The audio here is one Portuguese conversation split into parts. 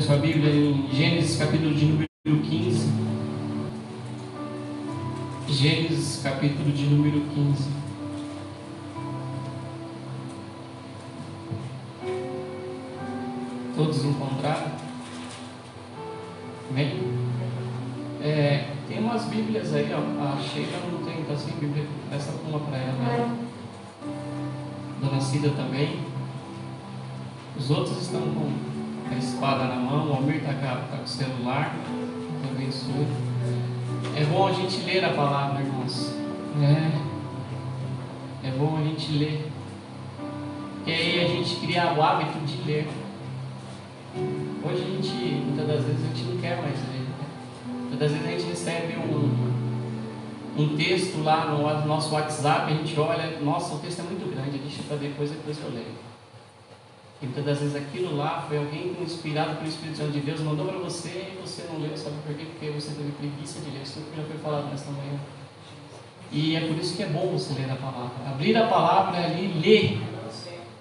sua Bíblia em Gênesis capítulo de número 15. Gênesis capítulo de número 15. Todos encontraram? Amém? Tem umas Bíblias aí, ó. A Sheila não tem, então assim, Bíblia, essa uma para ela. Dona Cida também. Os outros estão com a espada na mão. O Almir está com o celular. Deus abençoe. É bom a gente ler a palavra, irmãos. É bom a gente ler. Porque aí a gente cria o hábito de ler. Hoje a gente, muitas das vezes, a gente não quer mais ler. Muitas das vezes a gente recebe um texto lá no nosso WhatsApp, a gente olha, nossa, o texto é muito grande, deixa para depois eu leio. E muitas das vezes aquilo lá foi alguém inspirado pelo Espírito Santo de Deus, mandou para você e você não leu, sabe por quê? Porque você teve preguiça de ler, isso já foi falado nesta manhã. E é por isso que é bom você ler a palavra, abrir a palavra ali e ler,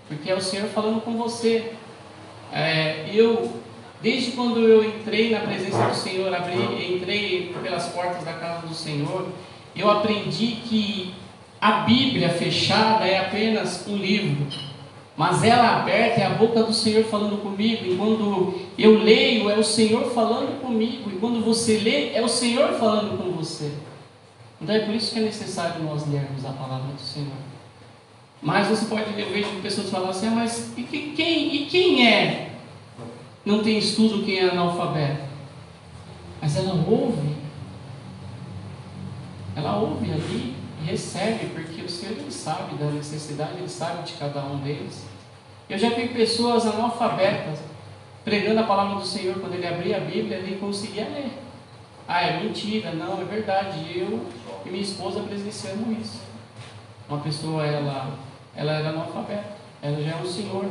porque é o Senhor falando com você. Desde quando eu entrei na presença do Senhor, entrei pelas portas da casa do Senhor, eu aprendi que a Bíblia fechada é apenas um livro, mas ela aberta é a boca do Senhor falando comigo, e quando eu leio é o Senhor falando comigo, e quando você lê é o Senhor falando com você. Então é por isso que é necessário nós lermos a palavra do Senhor. Mas você pode ver, eu vejo pessoas falando assim, mas quem é? Não tem estudo quem é analfabeto. Mas ela ouve ali e recebe, porque o Senhor ele sabe da necessidade, Ele sabe de cada um deles. Eu já vi pessoas analfabetas pregando a palavra do Senhor, quando ele abria a Bíblia, ele conseguia ler. É mentira, não, é verdade. Eu e minha esposa presenciamos isso. Uma pessoa, ela era analfabeta, ela já é um senhor.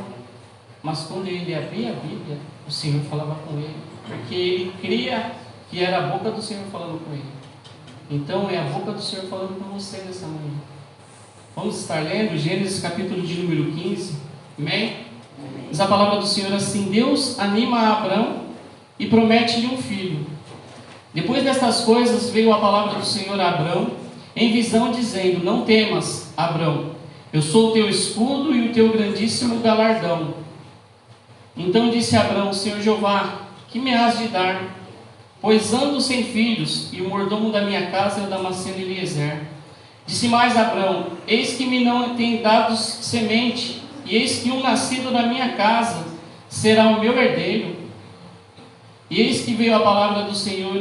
Mas quando ele abria a Bíblia, o Senhor falava com ele, porque ele cria que era a boca do Senhor falando com ele. Então é a boca do Senhor falando com você nessa manhã. Vamos estar lendo Gênesis capítulo de número 15. Amém? Diz a palavra do Senhor assim: Deus anima a Abrão e promete-lhe um filho. Depois destas coisas veio a palavra do Senhor a Abrão em visão, dizendo: Não temas, Abrão, eu sou o teu escudo e o teu grandíssimo galardão. Então disse Abrão: Senhor Jeová, que me has de dar? Pois ando sem filhos, e o mordomo da minha casa é o Damasceno Eliezer. Disse mais Abrão: Eis que me não tem dado semente, e eis que um nascido na minha casa será o meu herdeiro. E eis que veio a palavra do Senhor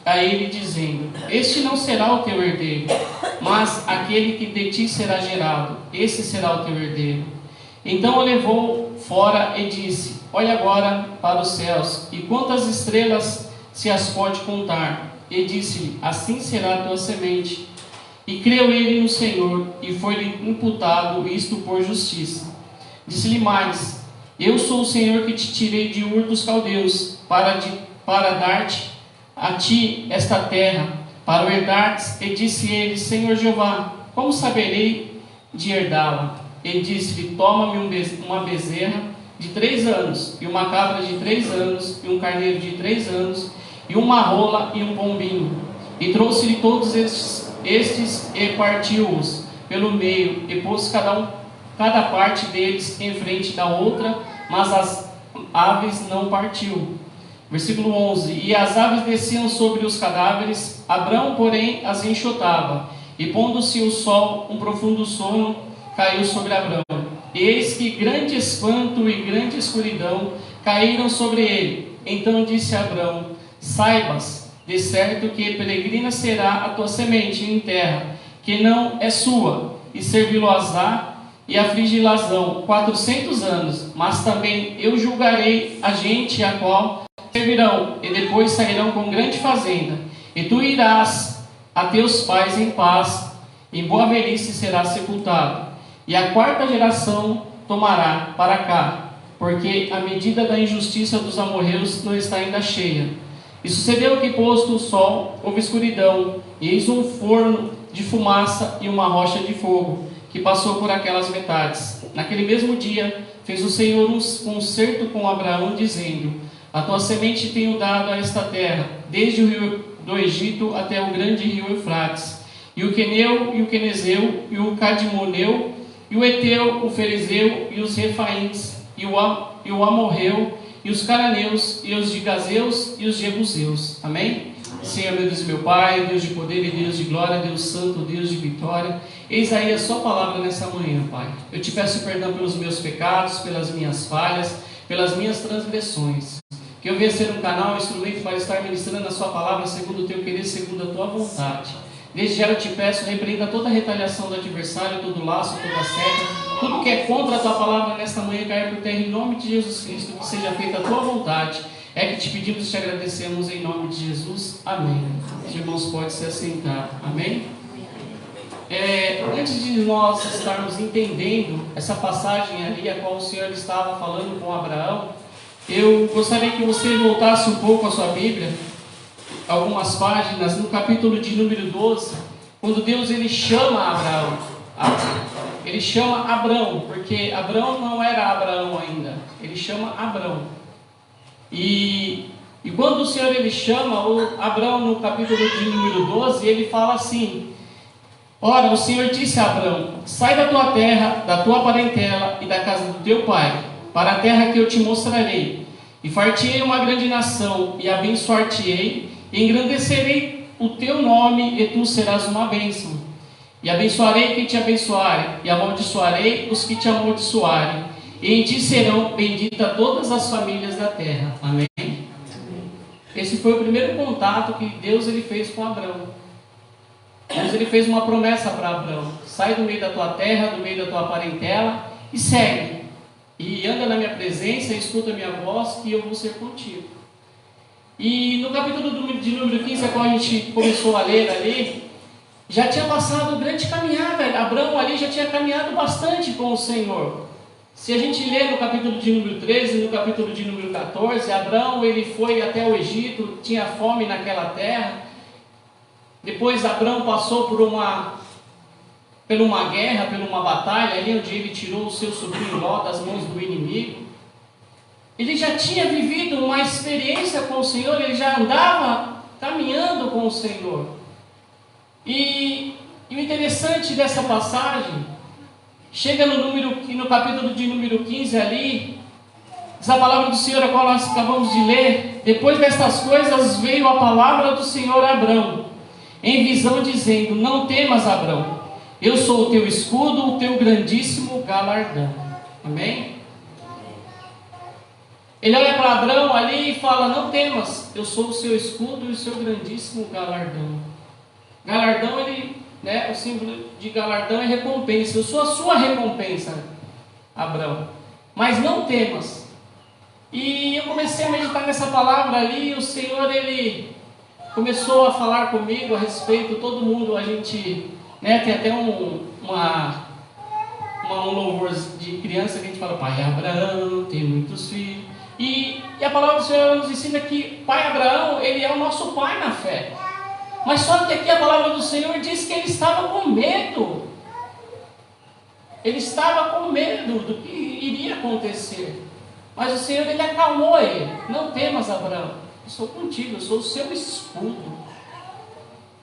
a ele dizendo: Este não será o teu herdeiro, mas aquele que de ti será gerado, esse será o teu herdeiro. Então o levou fora e disse: Olha agora para os céus, e quantas estrelas se as pode contar? E disse-lhe: Assim será a tua semente. E creu ele no Senhor, e foi-lhe imputado isto por justiça. Disse-lhe mais: Eu sou o Senhor que te tirei de Ur dos Caldeus, para dar-te a ti esta terra, para o herdares. E disse ele: Senhor Jeová, como saberei de herdá-la? E disse-lhe: Toma-me uma bezerra de 3 anos, e uma cabra de 3 anos, e um carneiro de 3 anos, e uma rola e um pombinho. E trouxe-lhe todos estes e partiu-os pelo meio, e pôs cada parte deles em frente da outra, mas as aves não partiu. Versículo 11: E as aves desciam sobre os cadáveres, Abrão, porém, as enxotava. E pondo-se o sol, um profundo sono caiu sobre Abrão. E eis que grande espanto e grande escuridão caíram sobre ele. Então disse Abrão: Saibas, de certo que peregrina será a tua semente em terra, que não é sua, e servi-lo-ás-á e afligi-las-ão 400 anos. Mas também eu julgarei a gente a qual servirão, e depois sairão com grande fazenda. E tu irás a teus pais em paz, em boa velhice serás sepultado. E a 4ª geração tomará para cá, porque a medida da injustiça dos amorreus não está ainda cheia. E sucedeu que, posto o sol, houve escuridão, e eis um forno de fumaça e uma rocha de fogo, que passou por aquelas metades. Naquele mesmo dia, fez o Senhor um concerto com Abraão, dizendo: A tua semente tenho dado a esta terra, desde o rio do Egito até o grande rio Eufrates, e o Queneu, e o Quenezeu, e o Cadmoneu, e o Eteu, o Ferezeu, e os Refaíns, e o Amorreu, e os Cananeus, e os Gigazeus, e os Jebuseus. Amém? Senhor, meu Deus e meu Pai, Deus de poder e Deus de glória, Deus santo, Deus de vitória, eis aí a sua palavra nessa manhã, Pai. Eu te peço perdão pelos meus pecados, pelas minhas falhas, pelas minhas transgressões. Que eu venha ser um canal, um instrumento para estar ministrando a sua palavra segundo o teu querer, segundo a tua vontade. Desde já eu te peço, repreenda toda a retaliação do adversário, todo laço, toda seta, tudo que é contra a tua palavra nesta manhã caia por terra em nome de Jesus Cristo, que seja feita a tua vontade. É que te pedimos e te agradecemos em nome de Jesus. Amém. Os irmãos podem se assentar. Amém? Antes de nós estarmos entendendo essa passagem ali, a qual o Senhor estava falando com Abraão, eu gostaria que você voltasse um pouco a sua Bíblia, algumas páginas, no capítulo de número 12, quando Deus ele chama Abraão. Ele chama Abrão, porque Abrão não era Abraão ainda, ele chama Abrão. E quando o Senhor ele chama o Abrão no capítulo de número 12, ele fala assim: ora, o Senhor disse a Abrão: sai da tua terra, da tua parentela e da casa do teu pai, para a terra que eu te mostrarei, e far-te-ei uma grande nação, e abençoar-te-ei, e engrandecerei o teu nome, e tu serás uma bênção. E abençoarei quem te abençoarem, e amaldiçoarei os que te amaldiçoarem, e em ti serão benditas todas as famílias da terra. Amém? Esse foi o primeiro contato que Deus ele fez com Abrão. Deus ele fez uma promessa para Abrão: sai do meio da tua terra, do meio da tua parentela, e segue. E anda na minha presença, escuta a minha voz, que eu vou ser contigo. E no capítulo de número 15, a qual a gente começou a ler ali, já tinha passado grande caminhada. Abrão ali já tinha caminhado bastante com o Senhor. Se a gente ler no capítulo de número 13, no capítulo de número 14, Abrão ele foi até o Egito, tinha fome naquela terra. Depois Abrão passou por uma guerra, por uma batalha ali, onde ele tirou o seu sobrinho Ló das mãos do inimigo. Ele já tinha vivido uma experiência com o Senhor, ele já andava caminhando com o Senhor. E o interessante dessa passagem, chega no capítulo de número 15 ali, diz a palavra do Senhor, a qual nós acabamos de ler: depois destas coisas veio a palavra do Senhor a Abrão, em visão, dizendo: não temas, Abrão, eu sou o teu escudo, o teu grandíssimo galardão. Amém? Ele olha para Abrão ali e fala: não temas, eu sou o seu escudo e o seu grandíssimo galardão. Galardão, o símbolo de galardão é recompensa. Eu sou a sua recompensa, Abrão. Mas não temas. E eu comecei a meditar nessa palavra ali, e o Senhor, ele começou a falar comigo a respeito, todo mundo, a gente, tem até um louvor de criança que a gente fala: pai Abraão tem muitos filhos. E a palavra do Senhor nos ensina que pai Abraão, ele é o nosso pai na fé. Mas só que aqui a palavra do Senhor diz que ele estava com medo. Ele estava com medo do que iria acontecer. Mas o Senhor, ele acalmou ele: não temas, Abraão, eu sou contigo, eu sou o seu escudo.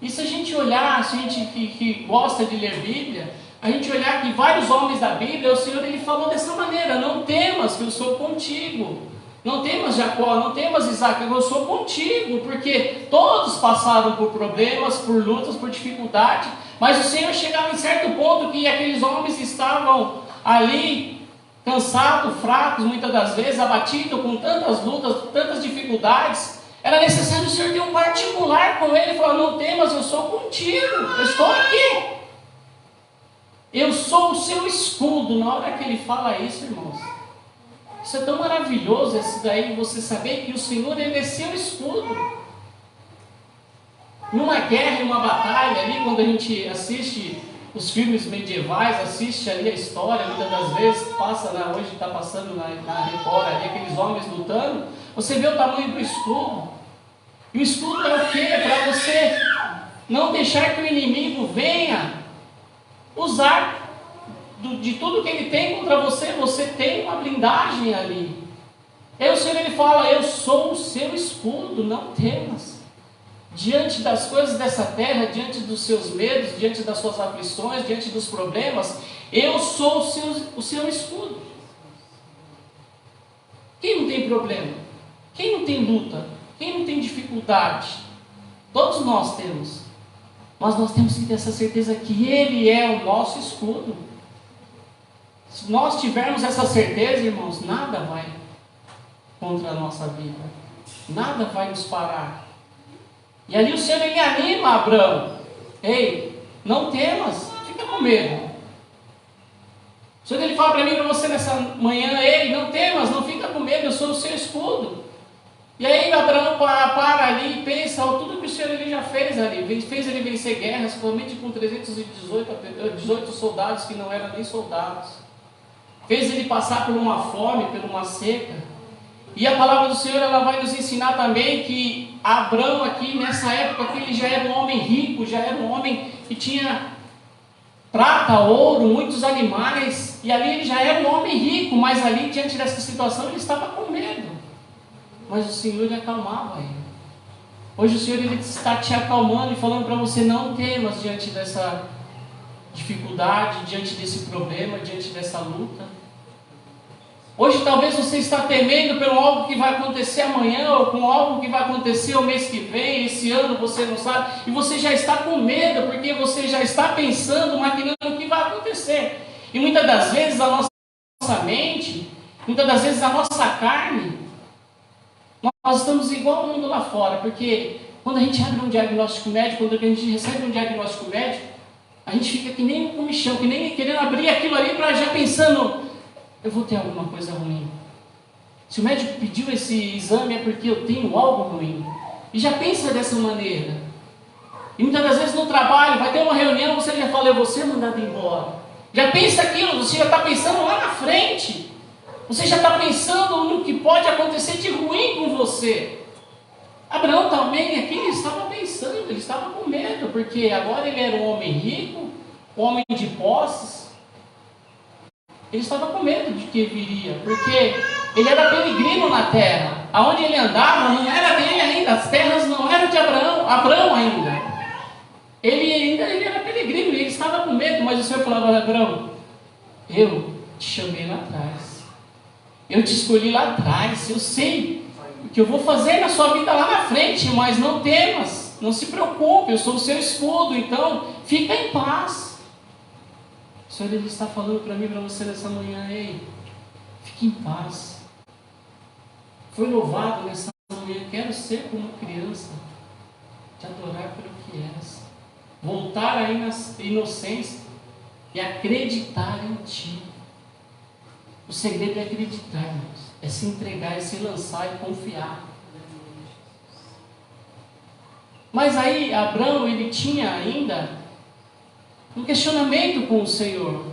E se a gente olhar, se a gente que gosta de ler Bíblia, a gente olhar que vários homens da Bíblia, o Senhor ele falou dessa maneira: não temas, que eu sou contigo. Não temas, Jacó, não temas, Isaac, eu sou contigo. Porque todos passaram por problemas, por lutas, por dificuldade. Mas o Senhor chegava em certo ponto que aqueles homens estavam ali, cansados, fracos, muitas das vezes, abatidos, com tantas lutas, tantas dificuldades. Era necessário o Senhor ter um particular com ele e falar: não temas, eu sou contigo, eu estou aqui. Eu sou o seu escudo. Na hora que ele fala isso, irmãos, isso é tão maravilhoso, esse daí, você saber que o Senhor, ele é seu escudo. Numa guerra, numa batalha ali, quando a gente assiste os filmes medievais, assiste ali a história, muitas das vezes hoje está passando na Record ali, aqueles homens lutando, você vê o tamanho do escudo. E o escudo é o quê? Para você não deixar que o inimigo venha usar de tudo que ele tem contra você. Você tem uma blindagem ali. E aí o Senhor ele fala: eu sou o seu escudo, não temas. Diante das coisas dessa terra, diante dos seus medos, diante das suas aflições, diante dos problemas, eu sou o seu escudo. Quem não tem problema? Quem não tem luta? Quem não tem dificuldade? Todos nós temos. Mas nós temos que ter essa certeza que Ele é o nosso escudo. Se nós tivermos essa certeza, irmãos, nada vai contra a nossa vida. Nada vai nos parar. E ali o Senhor ele anima Abraão. Ei, não temas, fica com medo. O Senhor ele fala para mim e para você nessa manhã: ei, não temas, não fica com medo, eu sou o seu escudo. E aí Abraão para ali e pensa tudo que o Senhor ele já fez ali. Fez ele vencer guerras, somente com 18 soldados que não eram nem soldados. Fez ele passar por uma fome, por uma seca. E a palavra do Senhor ela vai nos ensinar também que Abraão aqui nessa época ele já era um homem rico, já era um homem que tinha prata, ouro, muitos animais, e ali ele já era um homem rico, mas ali diante dessa situação ele estava com medo. Mas o Senhor ele acalmava ele. Hoje o Senhor ele está te acalmando e falando para você: não temas diante dessa dificuldade, diante desse problema, diante dessa luta. Hoje talvez você está temendo pelo algo que vai acontecer amanhã, ou com algo que vai acontecer o mês que vem, esse ano você não sabe, e você já está com medo, porque você já está pensando, maquinando o que vai acontecer. E muitas das vezes a nossa mente, muitas das vezes a nossa carne, nós estamos igual ao mundo lá fora, porque quando a gente abre um diagnóstico médico, quando a gente recebe um diagnóstico médico, a gente fica que nem um comichão, que nem querendo abrir aquilo ali para já pensando: eu vou ter alguma coisa ruim. Se o médico pediu esse exame é porque eu tenho algo ruim. E já pensa dessa maneira. E muitas das vezes no trabalho, vai ter uma reunião, você já fala: eu vou ser mandado embora. Já pensa aquilo, você já está pensando lá na frente. Você já está pensando no que pode acontecer de ruim com você. Abraão também aqui estava pensando, ele estava com medo, porque agora ele era um homem rico, um homem de posses. Ele estava com medo de que viria, porque ele era peregrino na terra. Aonde ele andava não era dele ainda, as terras não eram de Abraão ainda. Ele era peregrino, ele estava com medo, mas o Senhor falava: Abraão, eu te chamei lá atrás. Eu te escolhi lá atrás, eu sei o que eu vou fazer na sua vida lá na frente, mas não temas, não se preocupe, eu sou o seu escudo, então fica em paz. O Senhor ele está falando para mim e para você nessa manhã: ei, fique em paz. Foi louvado nessa manhã: quero ser como criança, te adorar pelo que és, voltar aí na inocência e acreditar em ti. O segredo é acreditar, irmãos. É se entregar, é se lançar e confiar. Mas aí Abraão ele tinha ainda um questionamento com o Senhor.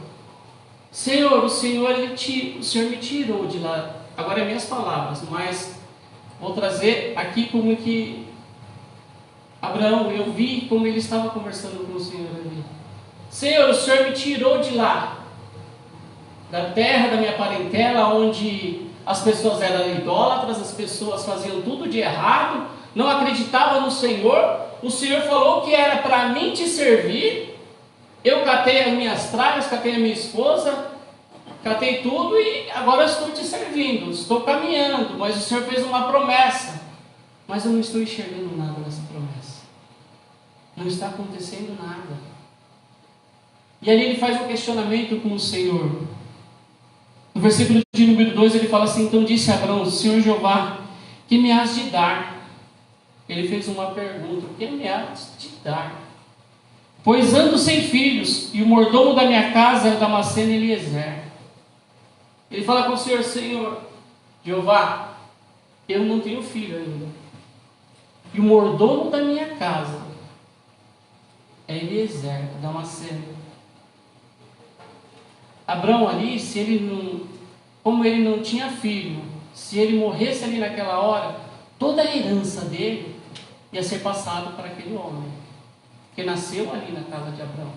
Senhor, o Senhor me tirou de lá. Agora é minhas palavras, mas vou trazer aqui como que Abraão, eu vi como ele estava conversando com o Senhor ali. Senhor, o Senhor me tirou de lá, da terra da minha parentela, onde as pessoas eram idólatras, as pessoas faziam tudo de errado, não acreditavam no Senhor. O Senhor falou que era para mim te servir. Eu catei as minhas tralhas, catei a minha esposa, catei tudo e agora estou te servindo, estou caminhando, mas o Senhor fez uma promessa, mas eu não estou enxergando nada nessa promessa, não está acontecendo nada. E ali ele faz um questionamento com o Senhor. No versículo de número 2 ele fala assim: então disse Abraão: Senhor Jeová, que me has de dar? Ele fez uma pergunta: o que me has de dar? Pois ando sem filhos, e o mordomo da minha casa é o Damasceno Eliezer. Ele fala com o Senhor: Senhor Jeová, eu não tenho filho ainda, e o mordomo da minha casa é Eliezer, Damasceno. Abraão ali, como ele não tinha filho, se ele morresse ali naquela hora, toda a herança dele ia ser passada para aquele homem, que nasceu ali na casa de Abraão.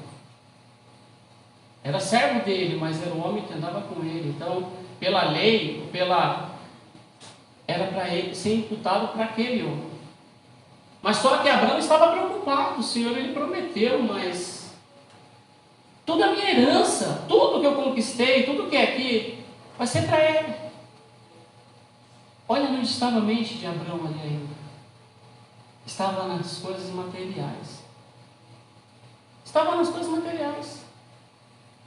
Era servo dele, mas era o homem que andava com ele. Então, pela lei, era para ele ser imputado para aquele homem. Mas só que Abraão estava preocupado. O Senhor ele prometeu, mas toda a minha herança, tudo que eu conquistei, tudo que é aqui, vai ser para ele. Olha onde estava a mente de Abraão ali ainda. Estava nas coisas materiais. Estava nas coisas materiais.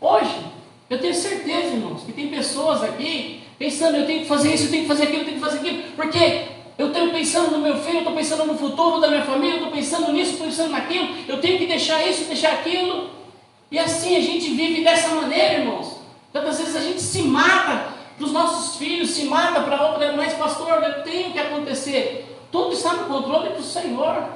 Hoje, eu tenho certeza, irmãos, que tem pessoas aqui pensando, eu tenho que fazer isso, eu tenho que fazer aquilo, eu tenho que fazer aquilo, porque eu estou pensando no meu filho, eu estou pensando no futuro da minha família, eu estou pensando nisso, estou pensando naquilo, eu tenho que deixar isso, deixar aquilo. E assim a gente vive dessa maneira, irmãos. Tantas vezes a gente se mata para os nossos filhos, se mata para outra, mas pastor, eu tenho que acontecer. Tudo está no controle do Senhor.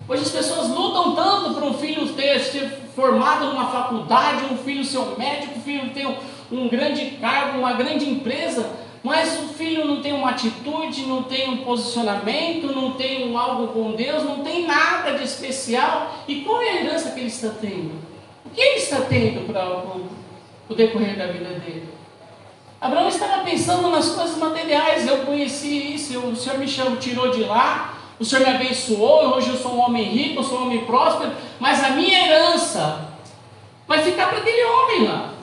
Hoje as pessoas lutam tanto para um filho ser formado numa faculdade, um filho ser um médico, um filho ter um grande cargo, uma grande empresa, mas o filho não tem uma atitude, não tem um posicionamento, não tem algo com Deus, não tem nada de especial. E qual é a herança que ele está tendo? O que ele está tendo para o decorrer da vida dele? Abraão estava pensando nas coisas materiais. Eu conheci isso, o Senhor me tirou de lá, o Senhor me abençoou, hoje eu sou um homem rico, eu sou um homem próspero, mas a minha herança vai ficar para aquele homem lá.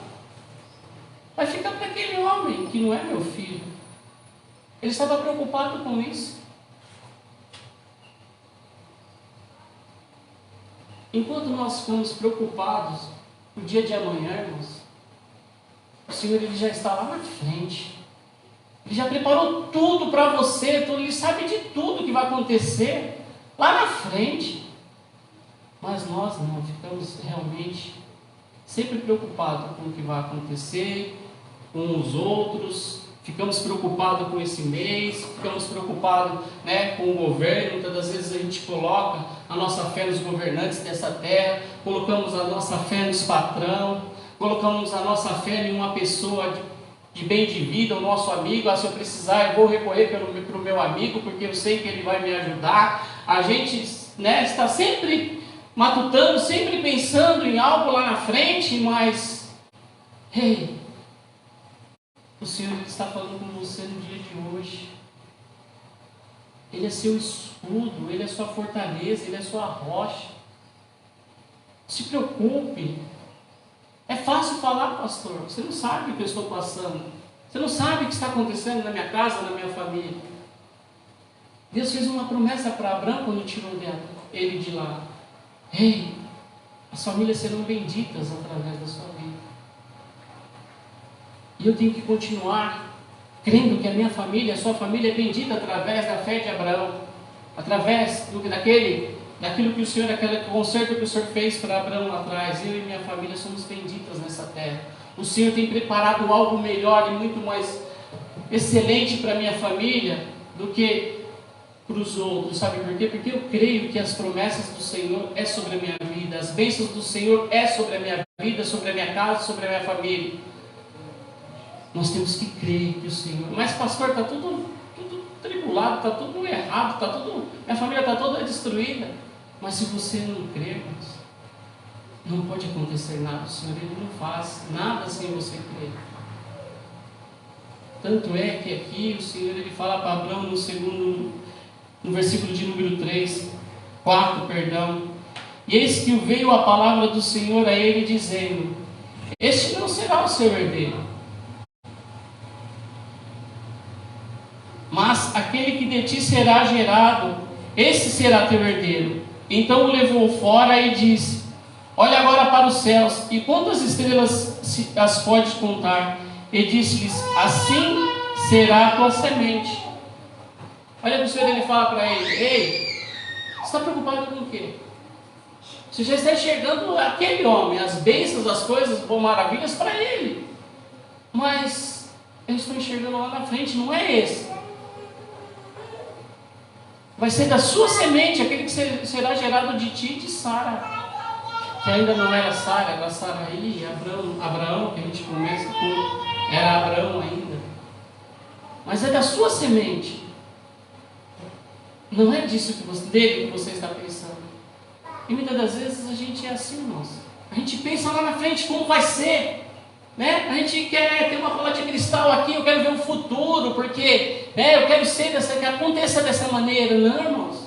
Vai ficar para aquele homem que não é meu filho. Ele estava preocupado com isso. Enquanto nós ficamos preocupados com o dia de amanhã, irmãos, o Senhor ele já está lá na frente. Ele já preparou tudo para você, ele sabe de tudo que vai acontecer lá na frente. Mas nós não, ficamos realmente sempre preocupados com o que vai acontecer, com os outros, ficamos preocupados com esse mês, ficamos preocupados, com o governo. Muitas das vezes a gente coloca a nossa fé nos governantes dessa terra, colocamos a nossa fé nos patrão, colocamos a nossa fé em uma pessoa de bem de vida, o nosso amigo. Se eu precisar, eu vou recorrer para o meu amigo, porque eu sei que ele vai me ajudar. A gente está sempre matutando, sempre pensando em algo lá na frente, mas o Senhor está falando com você no dia de hoje. Ele é seu escudo, Ele é sua fortaleza, Ele é sua rocha. Se preocupe. É fácil falar, pastor, você não sabe o que eu estou passando, você não sabe o que está acontecendo na minha casa, na minha família. Deus fez uma promessa para Abraão quando tirou ele de lá. As famílias serão benditas através da sua vida. E eu tenho que continuar crendo que a minha família, a sua família é bendita através da fé de Abraão, através daquilo que o Senhor, aquele concerto que o Senhor fez para Abraão lá atrás. Eu e minha família somos benditas nessa terra. O Senhor tem preparado algo melhor e muito mais excelente para a minha família do que para os outros. Sabe por quê? Porque eu creio que as promessas do Senhor é sobre a minha vida, as bênçãos do Senhor é sobre a minha vida, sobre a minha casa, sobre a minha família. Nós temos que crer que o Senhor... Mas pastor, está tudo tribulado, está tudo errado, minha família está toda destruída. Mas se você não crer, não pode acontecer nada. O Senhor ele não faz nada sem você crer. Tanto é que aqui o Senhor ele fala para Abraão no versículo de número 4, e eis que veio a palavra do Senhor a ele dizendo: este não será o seu herdeiro, mas aquele que de ti será gerado, esse será teu herdeiro. Então o levou fora e disse: olha agora para os céus, e quantas estrelas as podes contar? E disse-lhes: assim será a tua semente. Olha para o Senhor, ele fala para ele: você está preocupado com o quê? Você já está enxergando aquele homem, as bênçãos, as coisas, bom, maravilhas para ele. Mas eu estou enxergando lá na frente, não é esse. Vai ser da sua semente, aquele que será gerado de ti e de Sara. Que ainda não era Sara, era Saraí, Abraão, que a gente começa com, era Abraão ainda. Mas é da sua semente. Não é disso dele que você está pensando. E muitas das vezes a gente é assim, irmãos. A gente pensa lá na frente como vai ser. né? A gente quer ter uma bola de cristal aqui, eu quero ver um futuro, porque, né, eu quero ser que aconteça dessa maneira. Não, irmãos.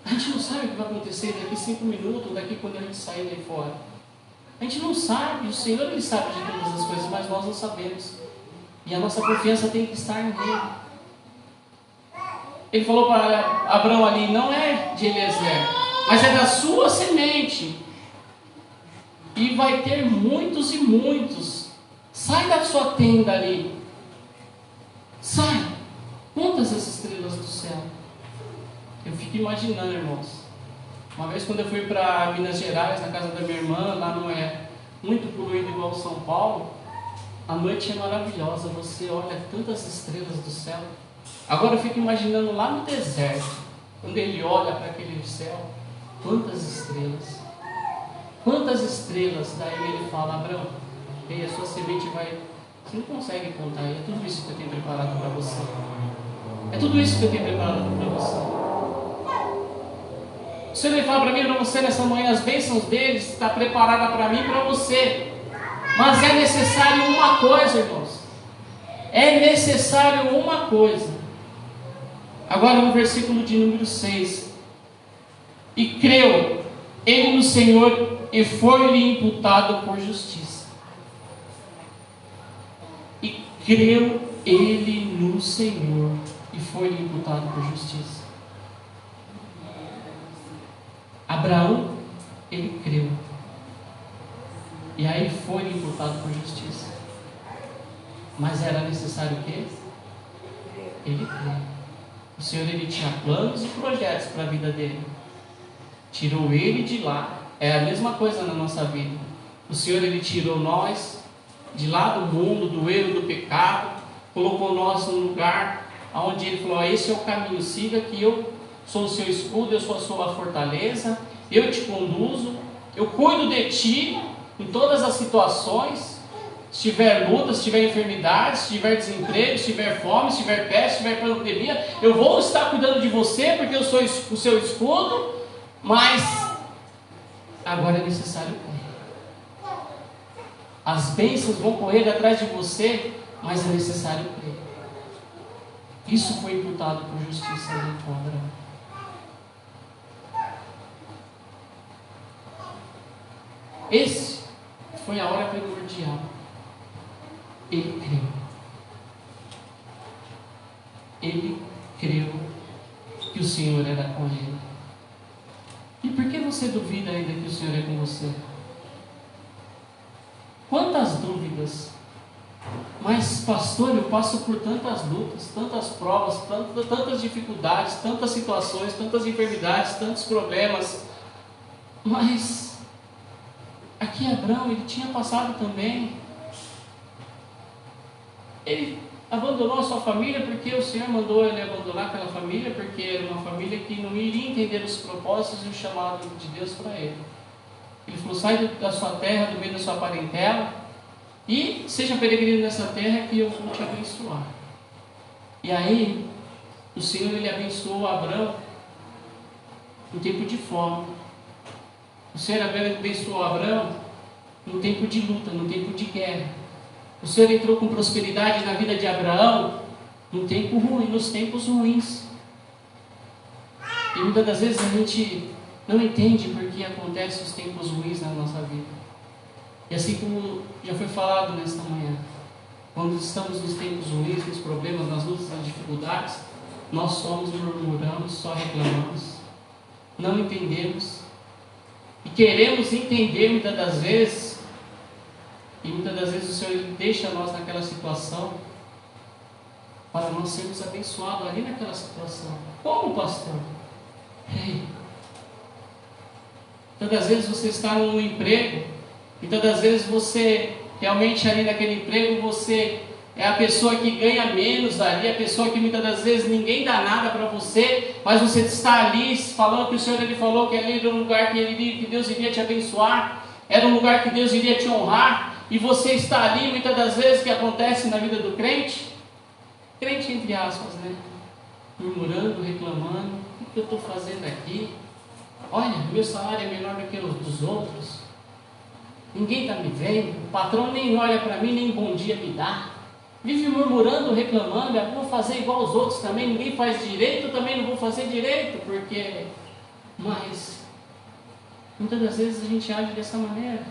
A gente não sabe o que vai acontecer daqui 5 minutos, daqui quando a gente sair daí fora. A gente não sabe, o Senhor Ele sabe de todas as coisas, mas nós não sabemos. E a nossa confiança tem que estar nele. Ele falou para Abraão ali, não é de Eliezer, mas é da sua semente. E vai ter muitos e muitos. Sai da sua tenda ali. Sai. Quantas as estrelas do céu? Eu fico imaginando, irmãos. Uma vez quando eu fui para Minas Gerais, na casa da minha irmã, lá não é muito poluído igual São Paulo, a noite é maravilhosa, você olha tantas estrelas do céu. Agora eu fico imaginando lá no deserto, quando ele olha para aquele céu, quantas estrelas. Quantas estrelas, daí ele fala, Abraão, e a sua semente vai... Você não consegue contar, é tudo isso que eu tenho preparado para você. É tudo isso que eu tenho preparado para você. O Senhor fala para mim, para você nessa manhã, as bênçãos dele está preparada para mim e para você. Mas é necessário uma coisa, irmãos. É necessário uma coisa. Agora no versículo de número 6. E creu ele no Senhor e foi-lhe imputado por justiça. E creu ele no Senhor e foi-lhe imputado por justiça. Abraão, ele creu. E aí foi imputado por justiça. Mas era necessário o quê? Ele creu. O Senhor, ele tinha planos e projetos para a vida dele. Tirou ele de lá. É a mesma coisa na nossa vida. O Senhor, ele tirou nós de lá do mundo, do erro, do pecado. Colocou nós num lugar onde ele falou, esse é o caminho, siga que eu sou o seu escudo, eu sou a sua fortaleza, eu te conduzo, eu cuido de ti em todas as situações. Se tiver luta, se tiver enfermidade, se tiver desemprego, se tiver fome, se tiver peste, se tiver pandemia, eu vou estar cuidando de você porque eu sou o seu escudo. Mas agora é necessário crer. As bênçãos vão correr atrás de você, mas é necessário crer. Isso foi imputado por justiça ali com Abraão. Esse foi a hora primordial. Ele creu. Ele creu que o Senhor era com ele. E por que você duvida ainda que o Senhor é com você? Quantas dúvidas? Mas, pastor, eu passo por tantas lutas, tantas provas, tantas dificuldades, tantas situações, tantas enfermidades, tantos problemas. Mas aqui Abraão, ele tinha passado também. Ele abandonou a sua família porque o Senhor mandou ele abandonar aquela família, porque era uma família que não iria entender os propósitos e o chamado de Deus para ele. Ele falou, sai da sua terra, do meio da sua parentela, e seja peregrino nessa terra que eu vou te abençoar. E aí, o Senhor, ele abençoou Abraão no tempo de fome. O Senhor abençoou Abraão no tempo de luta, no tempo de guerra. O Senhor entrou com prosperidade na vida de Abraão no tempo ruim, nos tempos ruins. E muitas das vezes a gente não entende por que acontecem os tempos ruins na nossa vida. E assim como já foi falado nesta manhã, quando estamos nos tempos ruins, nos problemas, nas lutas, nas dificuldades, nós somos murmuramos, só reclamamos, não entendemos. E queremos entender muitas das vezes. E muitas das vezes o Senhor deixa nós naquela situação para nós sermos abençoados ali naquela situação. Como, pastor? Ei. Muitas das vezes você está num emprego, e muitas das vezes você realmente ali naquele emprego você é a pessoa que ganha menos ali, a pessoa que muitas das vezes ninguém dá nada para você, mas você está ali falando que o Senhor ele falou que ali era um lugar que Deus iria te abençoar, era um lugar que Deus iria te honrar. E você está ali, muitas das vezes, que acontece na vida do crente entre aspas, né? Murmurando, reclamando, o que eu estou fazendo aqui? Olha, meu salário é menor do que o dos outros. ninguém está me vendo, o patrão nem olha para mim, nem bom dia me dá. Vive murmurando, reclamando, eu vou fazer igual os outros também, ninguém faz direito, eu também não vou fazer direito, porque... Mas, muitas das vezes a gente age dessa maneira.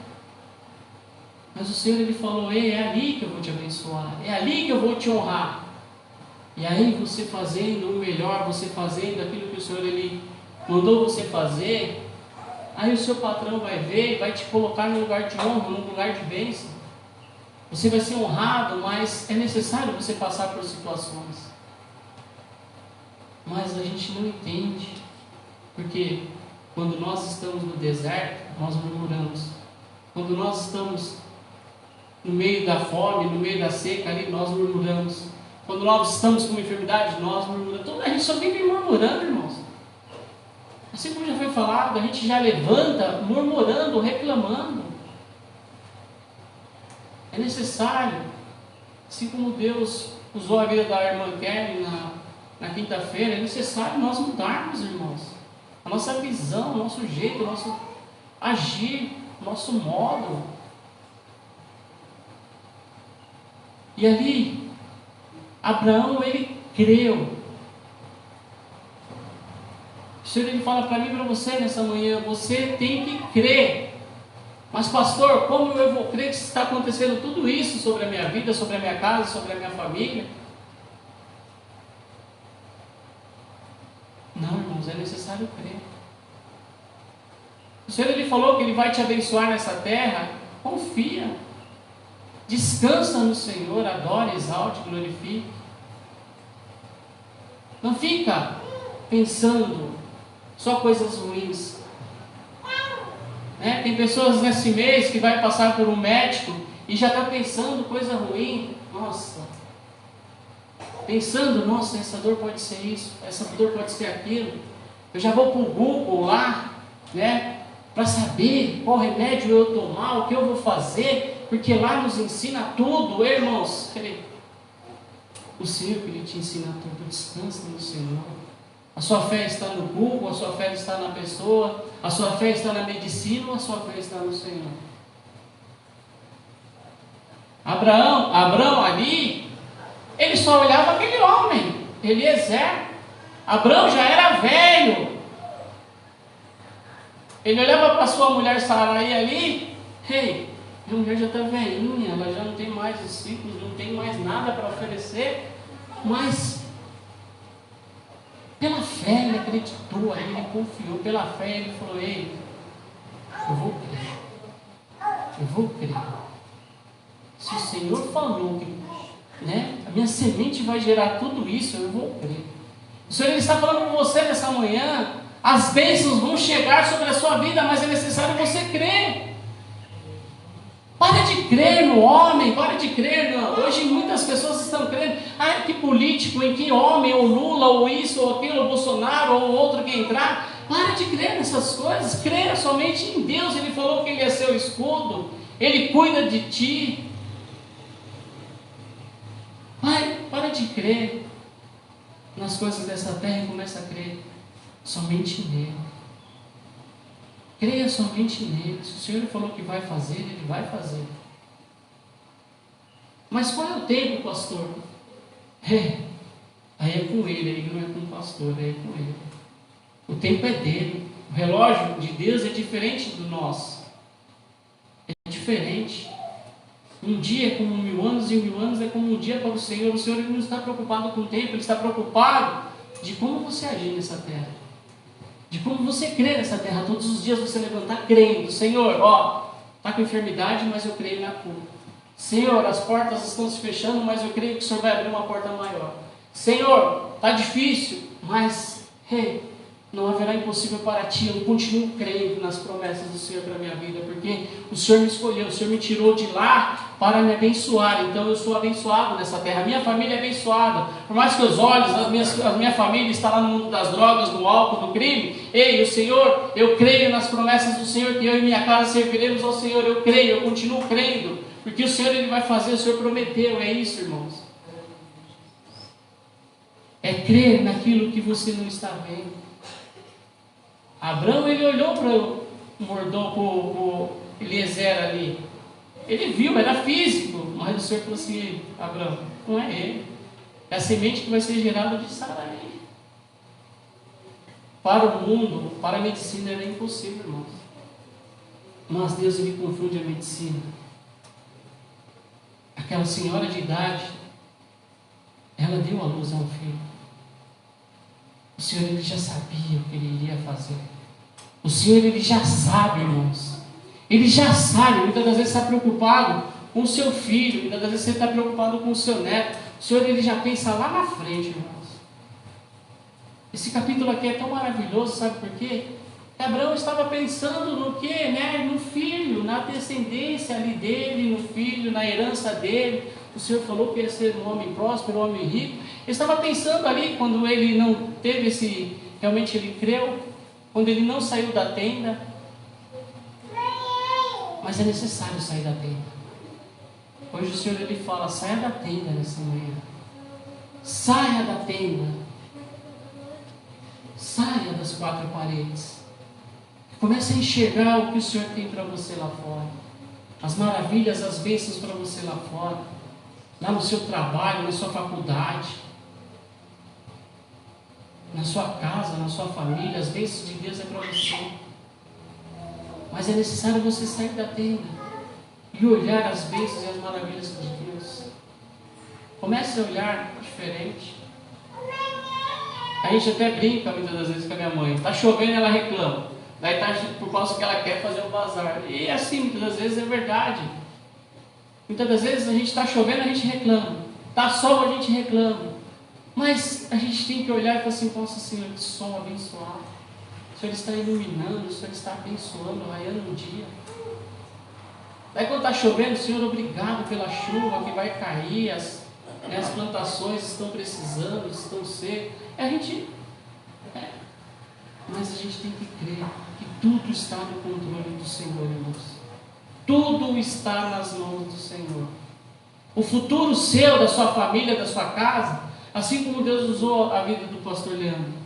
Mas o Senhor, Ele falou, ei, é ali que eu vou te abençoar, é ali que eu vou te honrar. E aí você fazendo o melhor, você fazendo aquilo que o Senhor, Ele mandou você fazer, aí o seu patrão vai ver e vai te colocar no lugar de honra, no lugar de bênção. Você vai ser honrado, mas é necessário você passar por situações. Mas a gente não entende, porque quando nós estamos no deserto, nós murmuramos. Quando nós estamos no meio da fome, no meio da seca, ali nós murmuramos. Quando nós estamos com uma enfermidade, nós murmuramos. Então, a gente só vive murmurando, irmãos. Assim como já foi falado, a gente já levanta murmurando, reclamando. É necessário, assim como Deus usou a vida da irmã Kelly na quinta-feira, é necessário nós mudarmos, irmãos. A nossa visão, o nosso jeito, o nosso agir, o nosso modo. E ali, Abraão, ele creu. O Senhor, Ele fala para mim e para você nessa manhã, você tem que crer. Mas pastor, como eu vou crer que está acontecendo tudo isso sobre a minha vida, sobre a minha casa, sobre a minha família? Não, irmãos, é necessário crer. O Senhor, Ele falou que Ele vai te abençoar nessa terra. Confia. Descansa no Senhor, adore, exalte, glorifique. Não fica pensando só coisas ruins. Tem pessoas nesse mês que vai passar por um médico e já está pensando coisa ruim. Nossa, pensando, nossa, essa dor pode ser isso, essa dor pode ser aquilo. Eu já vou para o Google lá, para saber qual remédio eu tomar, o que eu vou fazer, porque lá nos ensina tudo, irmãos. O Senhor, que Ele te ensina tudo, descansa no Senhor. A sua fé está no Google, a sua fé está na pessoa, a sua fé está na medicina, ou a sua fé está no Senhor? Abraão ali, ele só olhava aquele homem, Eliezer. Abraão já era velho. Ele olhava para sua mulher Sarai ali, a mulher já está velhinha, ela já não tem mais discípulos, não tem mais nada para oferecer, mas pela fé ele acreditou, aí ele confiou, pela fé ele falou, ei, eu vou crer. Se o Senhor falou que a minha semente vai gerar tudo isso, eu vou crer. O Senhor, Ele está falando com você nessa manhã, as bênçãos vão chegar sobre a sua vida, mas é necessário você crer. Para de crer no homem, para de crer hoje muitas pessoas estão crendo, que político, em que homem, ou Lula, ou isso, ou aquilo, ou Bolsonaro, ou outro que entrar. Para de crer nessas coisas, creia somente em Deus. Ele falou que Ele é seu escudo, Ele cuida de ti. Pai, para de crer nas coisas dessa terra e começa a crer somente nele. Creia somente nele. Se o Senhor falou que vai fazer, Ele vai fazer. Mas qual é o tempo, pastor? Aí é com Ele, aí não é com o pastor, aí é com Ele. O tempo é dele. O relógio de Deus é diferente do nosso. É diferente. Um dia é como 1000 anos, e 1000 anos é como um dia para o Senhor. O Senhor, Ele não está preocupado com o tempo, Ele está preocupado de como você agir nessa terra. De como você crê nessa terra. Todos os dias você levantar crendo. Senhor, está com enfermidade, mas eu creio na cura. Senhor, as portas estão se fechando, mas eu creio que o Senhor vai abrir uma porta maior. Senhor, está difícil, mas não haverá impossível para ti. Eu continuo crendo nas promessas do Senhor para a minha vida, porque o Senhor me escolheu, o Senhor me tirou de lá para me abençoar. Então eu sou abençoado nessa terra, a minha família é abençoada. Por mais que os olhos, a minha família está lá no mundo das drogas, do álcool, do crime, o Senhor, eu creio nas promessas do Senhor, que eu e minha casa serviremos ao Senhor. Eu creio, eu continuo crendo, porque o Senhor, Ele vai fazer, o Senhor prometeu. É isso, irmãos. É crer naquilo que você não está vendo. Abraão, ele olhou para o Eliezer ali. Ele viu, era físico, mas o Senhor falou assim: Abraão, não é ele, é a semente que vai ser gerada de Sarai. Para o mundo, para a medicina era impossível, irmãos. Mas Deus, ele confunde a medicina. Aquela senhora de idade, ela deu à luz a um filho. O Senhor, ele já sabia o que ele iria fazer. O Senhor, ele já sabe, irmãos. Ele já sabe. Muitas das vezes está preocupado com o seu filho. Muitas das vezes você está preocupado com o seu neto. O Senhor, ele já pensa lá na frente, irmãos. Esse capítulo aqui é tão maravilhoso, sabe por quê? Abraão estava pensando no quê? No filho, na descendência ali dele, no filho, na herança dele. O Senhor falou que ia ser um homem próspero, um homem rico. Ele estava pensando ali, quando ele não teve realmente ele creu, quando ele não saiu da tenda. Mas é necessário sair da tenda. Hoje o Senhor, ele fala: saia da tenda nessa manhã. Saia da tenda. Saia das quatro paredes. Comece a enxergar o que o Senhor tem para você lá fora. As maravilhas, as bênçãos para você lá fora. Lá no seu trabalho, na sua faculdade. Na sua casa, na sua família. As bênçãos de Deus é para você. Mas é necessário você sair da tenda e olhar as bênçãos e as maravilhas de Deus. Comece a olhar diferente. A gente até brinca muitas das vezes com a minha mãe. Está chovendo, ela reclama. Daí está por causa que ela quer fazer um bazar. E assim, muitas das vezes é verdade. Muitas das vezes a gente está chovendo, a gente reclama. Está sol, a gente reclama. Mas a gente tem que olhar e falar assim: nossa Senhor, que sol abençoado. O Senhor está iluminando, o Senhor está abençoando, raiando o dia. Daí quando está chovendo, Senhor, obrigado pela chuva que vai cair, as plantações estão precisando, estão secas. Mas a gente tem que crer que tudo está no controle do Senhor, irmãos. Tudo está nas mãos do Senhor. O futuro seu, da sua família, da sua casa, assim como Deus usou a vida do pastor Leandro.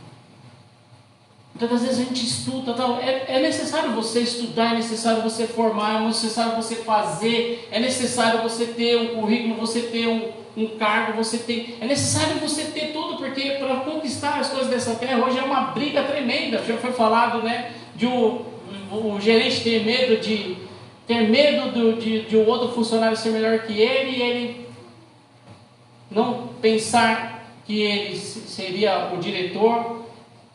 Muitas vezes a gente estuda, é necessário você estudar, é necessário você formar, é necessário você fazer, é necessário você ter um currículo, você ter um cargo, é necessário você ter tudo, porque para conquistar as coisas dessa terra, hoje é uma briga tremenda. Já foi falado, de o gerente ter medo de um outro funcionário ser melhor que ele, e ele não pensar que ele seria o diretor.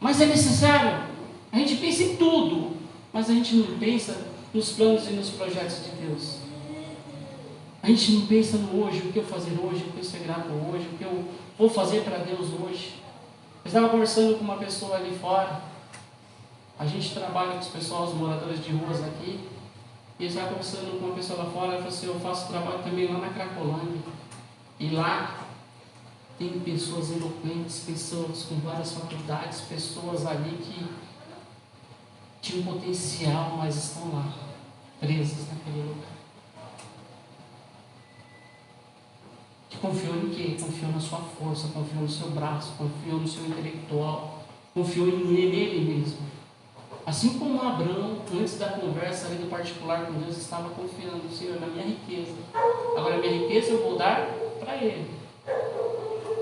Mas é necessário. A gente pensa em tudo, mas a gente não pensa nos planos e nos projetos de Deus. A gente não pensa no hoje, o que eu fazer hoje, o que eu ser grato hoje, o que eu vou fazer para Deus hoje. Eu estava conversando com uma pessoa ali fora. A gente trabalha com os pessoas, os moradores de ruas aqui. E eu estava conversando com uma pessoa lá fora. Ela falou assim: eu faço trabalho também lá na Cracolândia. E lá tem pessoas eloquentes, pessoas com várias faculdades, pessoas ali que tinham potencial, mas estão lá, presas naquele lugar. Que confiou em quê? Confiou na sua força, confiou no seu braço, confiou no seu intelectual, confiou nele mesmo. Assim como Abraão, antes da conversa ali do particular com Deus, estava confiando: Senhor, na minha riqueza. Agora a minha riqueza eu vou dar para Ele.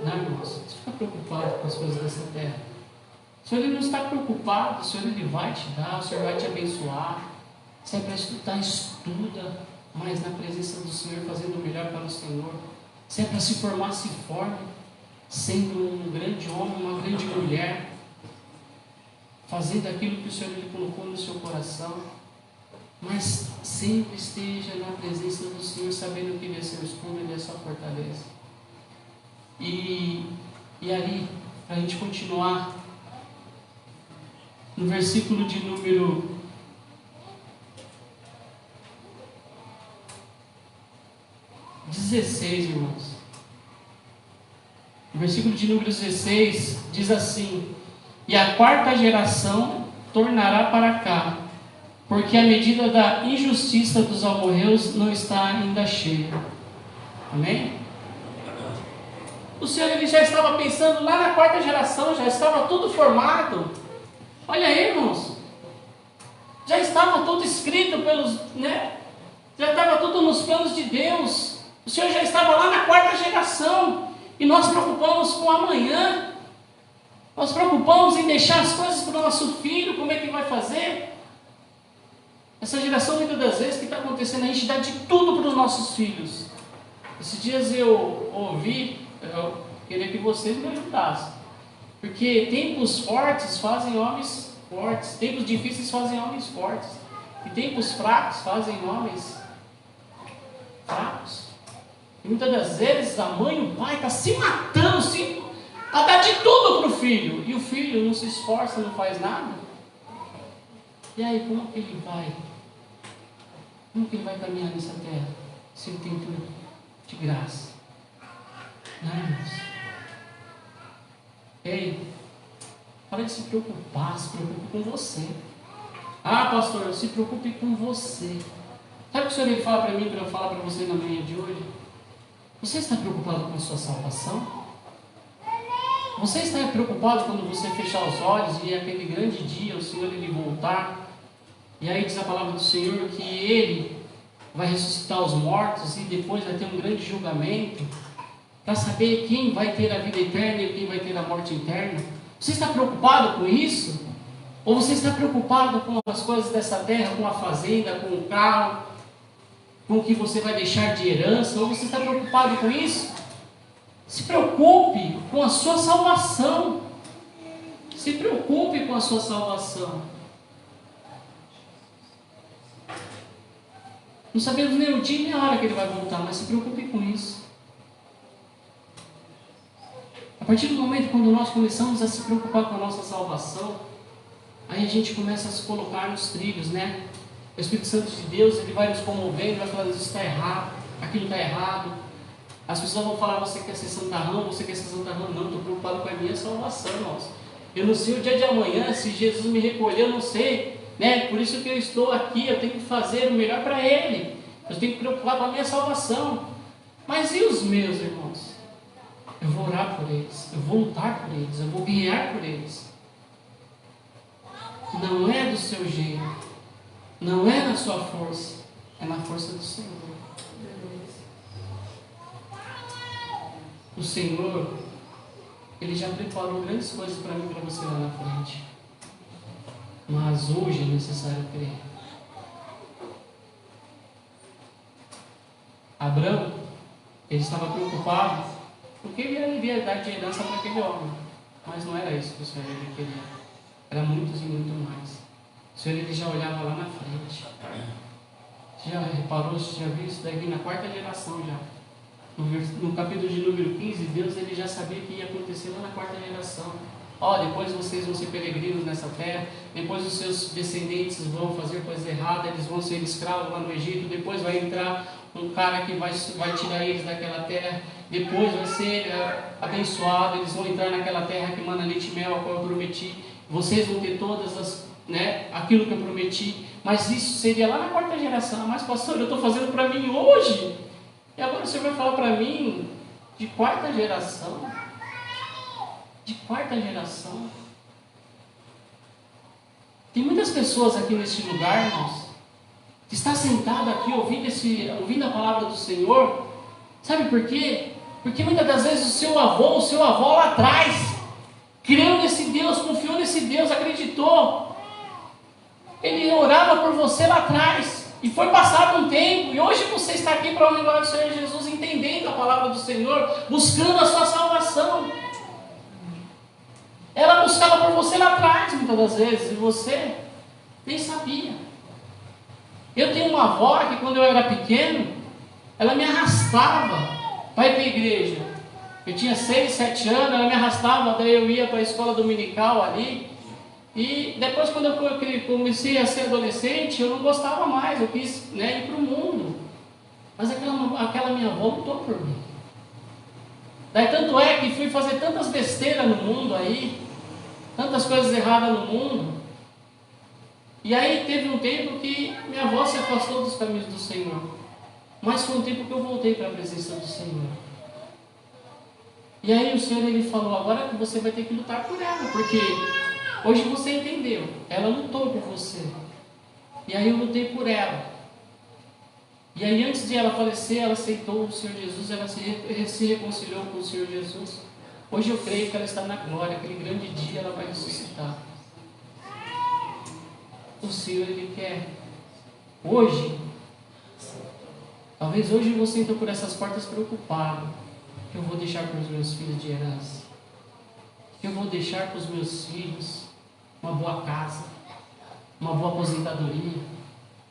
Não, irmãos, você fica preocupado com as coisas dessa terra. O Senhor, ele não está preocupado. O Senhor, ele vai te dar, o Senhor vai te abençoar. Se é para estudar, estuda, mas na presença do Senhor, fazendo o melhor para o Senhor. Se é para se formar, se forme, sendo um grande homem, uma grande mulher, fazendo aquilo que o Senhor ele colocou no seu coração. Mas sempre esteja na presença do Senhor, sabendo que Ele é seu escudo, Ele é sua fortaleza. E ali, para a gente continuar, no versículo de número 16, irmãos. O versículo de número 16 diz assim: e a quarta geração tornará para cá, porque a medida da injustiça dos amorreus não está ainda cheia. Amém? O Senhor, ele já estava pensando lá na quarta geração, já estava tudo formado. Olha aí, irmãos. Já estava tudo escrito pelos, né? Já estava tudo nos planos de Deus. O Senhor já estava lá na 4ª geração. E nós preocupamos com o amanhã. Nós preocupamos em deixar as coisas para o nosso filho, como é que vai fazer? Essa geração, muitas das vezes, o que está acontecendo? A gente dá de tudo para os nossos filhos. Esses dias eu ouvi, eu queria que vocês me ajudassem. Porque tempos fortes fazem homens fortes, tempos difíceis fazem homens fortes. E tempos fracos fazem homens fracos. E muitas das vezes a mãe e o pai estão se matando, a dar de tudo para o filho. E o filho não se esforça, não faz nada. E aí, como que ele vai? Como que ele vai caminhar nessa terra? Se ele tem tudo de graça. Não, irmãos. Ei, para de se preocupar, se preocupe com você. Ah, pastor, se preocupe com você. Sabe o que o Senhor ele fala para mim, para eu falar para você na manhã de hoje? Você está preocupado com a sua salvação? Você está preocupado quando você fechar os olhos e aquele grande dia o Senhor ele voltar? E aí diz a palavra do Senhor que Ele vai ressuscitar os mortos e depois vai ter um grande julgamento para saber quem vai ter a vida eterna e quem vai ter a morte eterna. Você está preocupado com isso? Ou você está preocupado com as coisas dessa terra, com a fazenda, com o carro, com o que você vai deixar de herança? Ou você está preocupado com isso? Se preocupe com a sua salvação. Se preocupe com a sua salvação. Não sabemos nem o dia nem a hora que ele vai voltar, mas se preocupe com isso. A partir do momento quando nós começamos a se preocupar com a nossa salvação, aí a gente começa a se colocar nos trilhos, né? O Espírito Santo de Deus, ele vai nos comovendo, vai falando, isso está errado, aquilo está errado. As pessoas vão falar, você quer ser santarrão, você quer ser santarrão. Não, estou preocupado com a minha salvação, irmãos. Eu não sei o dia de amanhã, se Jesus me recolher, eu não sei, né? Por isso que eu estou aqui, eu tenho que fazer o melhor para Ele. Eu tenho que preocupar com a minha salvação. Mas e os meus irmãos? Eu vou orar por eles, eu vou lutar por eles, eu vou guerrear por eles. Não é do seu jeito, não é na sua força, é na força do Senhor. O Senhor, Ele já preparou grandes coisas para mim e para você lá na frente. Mas hoje é necessário crer. Abraão, ele estava preocupado porque ele iria dar de herança para aquele homem. Mas não era isso que o Senhor ele queria. Era muitos e muito mais. O Senhor ele já olhava lá na frente. Você já reparou, você já viu isso daqui na 4ª geração já. No capítulo de número 15, Deus ele já sabia que ia acontecer lá na 4ª geração. Depois vocês vão ser peregrinos nessa terra, depois os seus descendentes vão fazer coisas erradas, eles vão ser escravos lá no Egito, depois vai entrar um cara que vai tirar eles daquela terra, depois vai ser abençoado, eles vão entrar naquela terra que mana leite e mel, a qual eu prometi, vocês vão ter todas as, aquilo que eu prometi, mas isso seria lá na 4ª geração. Mas pastor, eu estou fazendo para mim hoje, e agora o Senhor vai falar para mim de 4ª geração? De 4ª geração. Tem muitas pessoas aqui neste lugar, irmãos, que está sentado aqui ouvindo a palavra do Senhor. Sabe por quê? Porque muitas das vezes o seu avô lá atrás creu nesse Deus, confiou nesse Deus, acreditou. Ele orava por você lá atrás. E foi passado um tempo, e hoje você está aqui para o glória do Senhor Jesus, entendendo a palavra do Senhor, buscando a sua salvação. Ela buscava por você lá atrás, muitas das vezes, e você nem sabia. Eu tenho uma avó que quando eu era pequeno, ela me arrastava para ir para a igreja. Eu tinha 6, 7 anos, ela me arrastava, daí eu ia para a escola dominical ali. E depois, quando eu comecei a ser adolescente, eu não gostava mais, eu quis ir para o mundo. Mas aquela minha avó lutou por mim. Daí tanto é que fui fazer tantas besteiras no mundo aí, tantas coisas erradas no mundo. E aí teve um tempo que minha avó se afastou dos caminhos do Senhor. Mas foi um tempo que eu voltei para a presença do Senhor. E aí o Senhor ele falou, agora que você vai ter que lutar por ela, porque hoje você entendeu, ela lutou por você. E aí eu lutei por ela. E aí antes de ela falecer, ela aceitou o Senhor Jesus, ela se reconciliou com o Senhor Jesus. Hoje eu creio que ela está na glória, aquele grande dia ela vai ressuscitar. O Senhor, Ele quer. Hoje, talvez hoje você entrou por essas portas preocupado. Que eu vou deixar para os meus filhos de herança? Que eu vou deixar para os meus filhos uma boa casa, uma boa aposentadoria?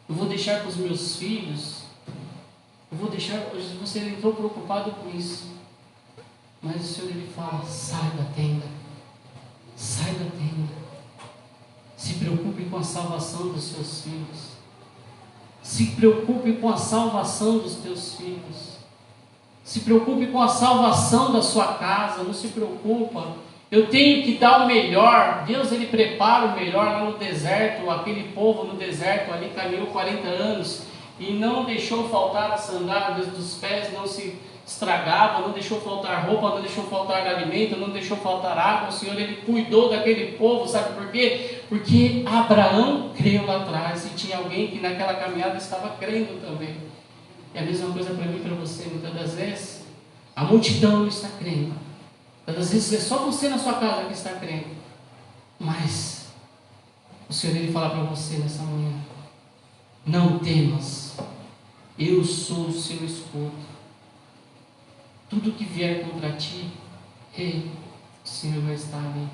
Eu vou deixar para os meus filhos? Eu vou deixar... Você entrou preocupado com isso. Mas o Senhor, Ele fala, sai da tenda. Sai da tenda. Se preocupe com a salvação dos seus filhos. Se preocupe com a salvação dos teus filhos. Se preocupe com a salvação da sua casa. Não se preocupa. Eu tenho que dar o melhor. Deus, Ele prepara o melhor lá no deserto. Aquele povo no deserto ali caminhou 40 anos e não deixou faltar as sandálias dos pés, não se estragava, não deixou faltar roupa, não deixou faltar alimento, não deixou faltar água. O Senhor, Ele cuidou daquele povo, sabe por quê? Porque Abraão creu lá atrás e tinha alguém que naquela caminhada estava crendo também. É a mesma coisa para mim e para você. Muitas das vezes a multidão não está crendo, muitas das vezes é só você na sua casa que está crendo, mas o Senhor, Ele fala para você nessa manhã, não temas, eu sou o seu escudo. Tudo que vier contra ti, o Senhor vai estar ali,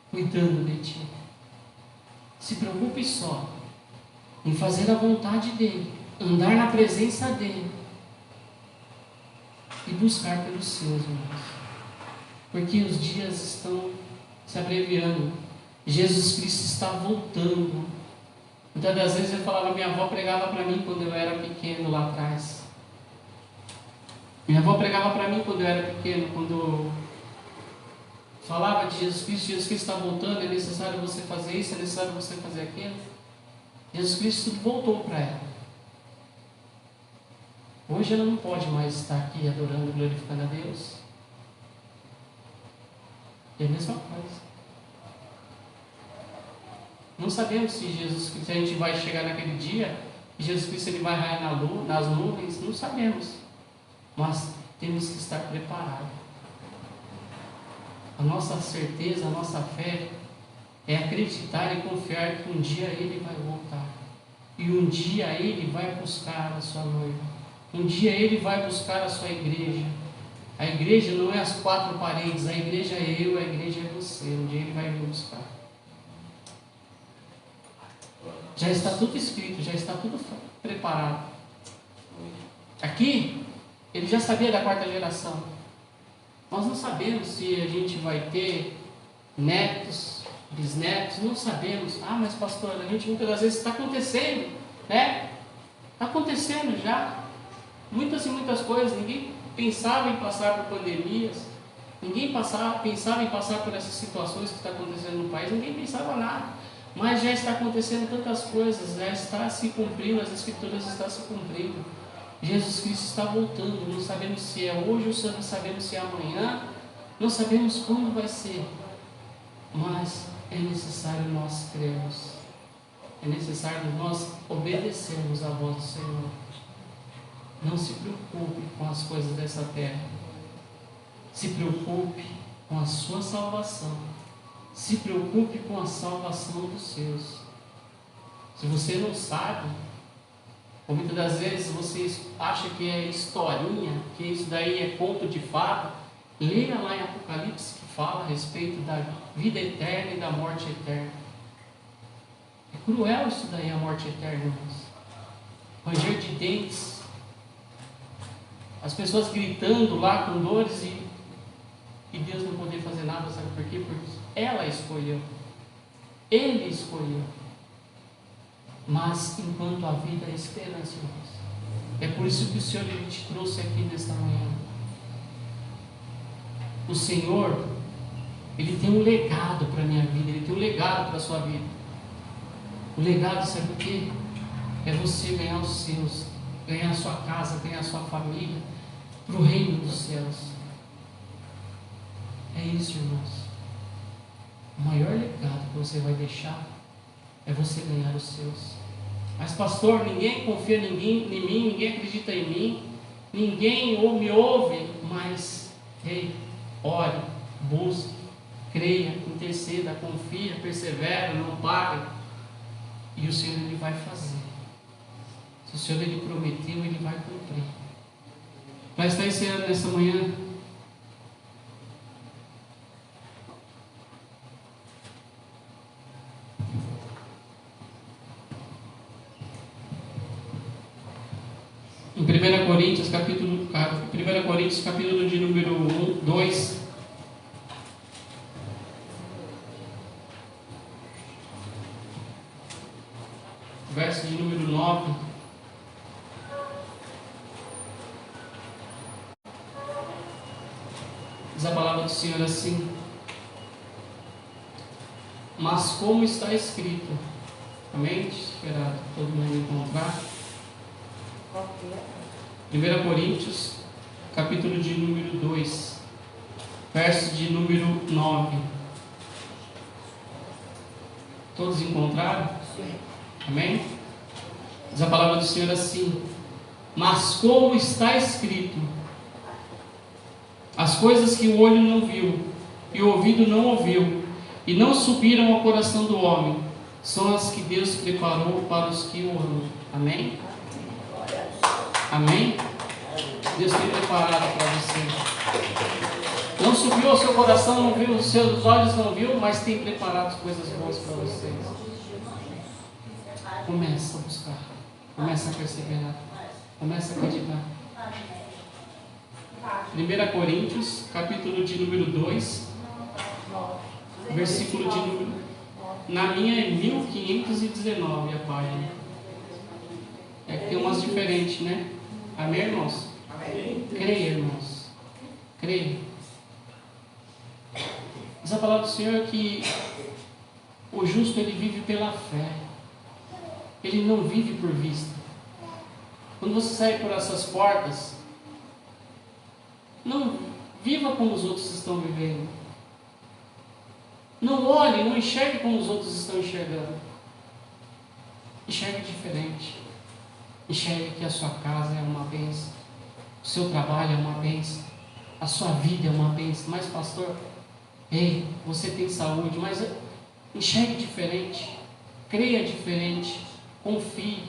cuidando de ti. Se preocupe só em fazer a vontade dEle, andar na presença dEle e buscar pelos seus, irmãos. Porque os dias estão se abreviando. Jesus Cristo está voltando. Muitas das vezes eu falava, minha avó pregava para mim quando eu era pequeno lá atrás. Minha avó pregava para mim quando eu era pequeno, quando falava de Jesus Cristo está voltando, é necessário você fazer isso, é necessário você fazer aquilo. Jesus Cristo voltou para ela. Hoje ela não pode mais estar aqui adorando, glorificando a Deus. É a mesma coisa. Não sabemos se Jesus Cristo, se a gente vai chegar naquele dia, e Jesus Cristo, Ele vai raiar nas nuvens, não sabemos. Mas temos que estar preparados. A nossa certeza, a nossa fé é acreditar e confiar que um dia Ele vai voltar. E um dia Ele vai buscar a sua noiva. Um dia Ele vai buscar a sua igreja. A igreja não é as quatro paredes, a igreja é eu, a igreja é você. Um dia Ele vai me buscar. Já está tudo escrito, já está tudo preparado. Aqui, Ele já sabia da quarta geração. Nós não sabemos se a gente vai ter netos, bisnetos, não sabemos. Ah, mas pastor, a gente muitas das vezes está acontecendo, né? Está acontecendo já. Muitas e muitas coisas. Ninguém pensava em passar por pandemias. Ninguém pensava em passar por essas situações que estão acontecendo no país. Ninguém pensava nada. Mas já está acontecendo tantas coisas, já está se cumprindo, as Escrituras estão se cumprindo. Jesus Cristo está voltando, não sabemos se é hoje ou não sabemos se é amanhã, não sabemos quando vai ser, mas é necessário nós crermos, é necessário nós obedecermos à voz do Senhor. Não se preocupe com as coisas dessa terra, se preocupe com a sua salvação, se preocupe com a salvação dos seus. Se você não sabe, ou muitas das vezes você acha que é historinha, que isso daí é conto de fada, leia lá em Apocalipse que fala a respeito da vida eterna e da morte eterna. É cruel isso daí, a morte eterna, irmãos. Ranger de dentes, as pessoas gritando lá com dores e Deus não poder fazer nada, sabe por quê? Porque ela escolheu, Ele escolheu. Mas enquanto a vida é esperança, irmãos. É por isso que o Senhor, Ele te trouxe aqui nesta manhã. O Senhor, Ele tem um legado para a minha vida, Ele tem um legado para a sua vida. O legado, sabe o quê? É você ganhar os seus, ganhar a sua casa, ganhar a sua família, para o reino dos céus. É isso, irmãos. O maior legado que você vai deixar é você ganhar os seus. Mas pastor, ninguém confia em mim, ninguém acredita em mim, ninguém me ouve, mas ei, ore, busque, creia, interceda, confia, persevera, não para, e o Senhor Ele vai fazer. Se o Senhor Ele prometeu, Ele vai cumprir. Para estar encerrando nessa manhã, em 1 Coríntios, capítulo de número 2, verso de número 9. Diz a palavra do Senhor assim: mas como está escrito, amém? Esperar todo mundo encontrar. 1 Coríntios, capítulo de número 2, verso de número 9. Todos encontraram? Sim. Amém? Diz a palavra do Senhor assim: mas como está escrito, as coisas que o olho não viu, e o ouvido não ouviu, e não subiram ao coração do homem, são as que Deus preparou para os que o amam. Amém? Amém? Deus tem preparado para você. Não subiu ao seu coração, não viu, os seus olhos não viu, mas tem preparado coisas boas para vocês. Começa a buscar, começa a perseverar, começa a acreditar. 1 Coríntios, capítulo de número 2, versículo de número... Na minha é 1519 a página. É que tem umas diferentes, né? Amém, irmãos? Amém. Creia, irmãos. Creia. Diz a palavra do Senhor que o justo ele vive pela fé. Ele não vive por vista. Quando você sai por essas portas, não viva como os outros estão vivendo. Não olhe, não enxergue como os outros estão enxergando. Enxergue diferente. Enxergue que a sua casa é uma bênção, o seu trabalho é uma bênção, a sua vida é uma bênção. Mas pastor, ei, você tem saúde, mas enxergue diferente, creia diferente, confie,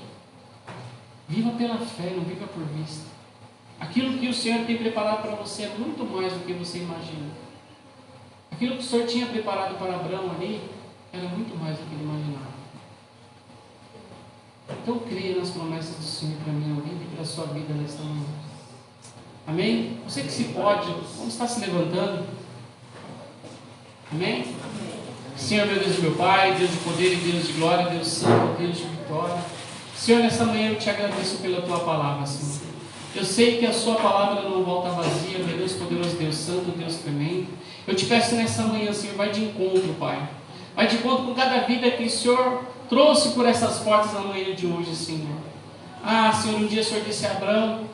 viva pela fé, não viva por vista. Aquilo que o Senhor tem preparado para você é muito mais do que você imagina. Aquilo que o Senhor tinha preparado para Abraão ali era muito mais do que ele imaginava. Então creia nas promessas do Senhor para a minha vida e para a sua vida nesta manhã. Amém? Você que se pode, vamos estar se levantando. Amém? Senhor, meu Deus e meu Pai, Deus de poder e Deus de glória, Deus santo, Deus de vitória. Senhor, nesta manhã eu te agradeço pela tua palavra, Senhor. Eu sei que a sua palavra não volta vazia, meu Deus poderoso, Deus santo, Deus tremendo. Eu te peço nessa manhã, Senhor, vai de encontro, Pai. Vai de encontro com cada vida que o Senhor trouxe por essas portas na manhã de hoje, Senhor. Ah, Senhor, um dia o Senhor disse a Abraão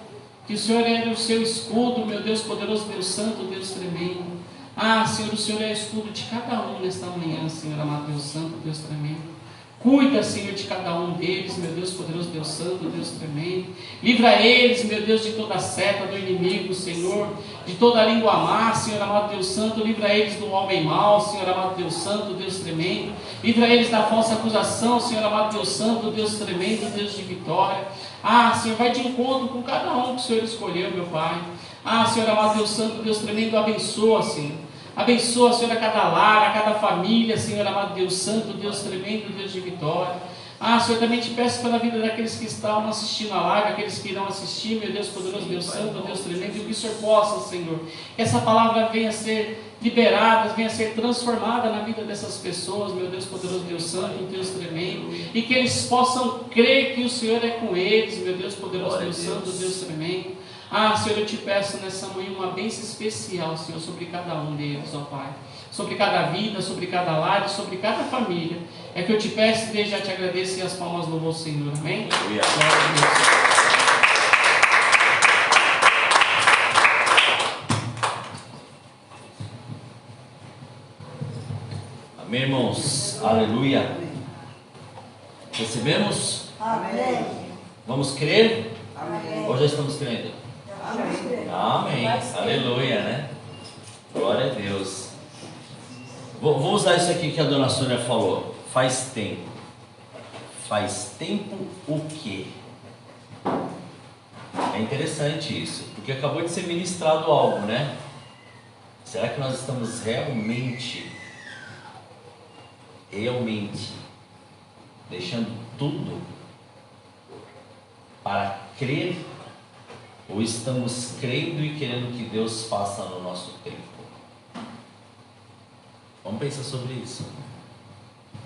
que o Senhor era o seu escudo, meu Deus poderoso, Deus santo, Deus tremendo. Ah, Senhor, o Senhor é o escudo de cada um nesta manhã, Senhor amado, Deus santo, Deus tremendo. Cuida, Senhor, de cada um deles, meu Deus poderoso, Deus santo, Deus tremendo. Livra eles, meu Deus, de toda a seta do inimigo, Senhor, de toda a língua má, Senhor amado, Deus santo. Livra eles do homem mau, Senhor amado, Deus santo, Deus tremendo. Livra eles da falsa acusação, Senhor amado, Deus santo, Deus tremendo, Deus de vitória. Ah, Senhor, vai de encontro com cada um que o Senhor escolheu, meu Pai. Ah, Senhor amado, Deus santo, Deus tremendo, abençoa, Senhor. Abençoa, Senhor, a cada lar, a cada família, Senhor amado, Deus santo, Deus tremendo, Deus de vitória. Ah, Senhor, também te peço pela vida daqueles que estão assistindo a live, aqueles que irão assistir, meu Deus poderoso, Deus santo, Deus tremendo, e que o Senhor possa, Senhor, que essa palavra venha a ser liberada, venha a ser transformada na vida dessas pessoas, meu Deus poderoso, Deus santo, Deus tremendo, e que eles possam crer que o Senhor é com eles, meu Deus poderoso, Deus santo, Deus tremendo. Ah, Senhor, eu te peço nessa manhã uma bênção especial, Senhor, sobre cada um deles, ó Pai. Sobre cada vida, sobre cada lar, sobre cada família. É que eu te peço e desde já te agradeço e as palmas louvam ao Senhor. Amém? Glória a Deus. Amém, irmãos? Aleluia. Recebemos? Amém. Vamos crer? Amém. Ou já estamos crendo? Amém. Aleluia, né? Glória a Deus. Vou usar isso aqui que a dona Sônia falou. Faz tempo. Faz tempo o quê? É interessante isso, porque acabou de ser ministrado algo, né? Será que nós estamos realmente deixando tudo para crer? Ou estamos crendo e querendo que Deus faça no nosso tempo? Vamos pensar sobre isso.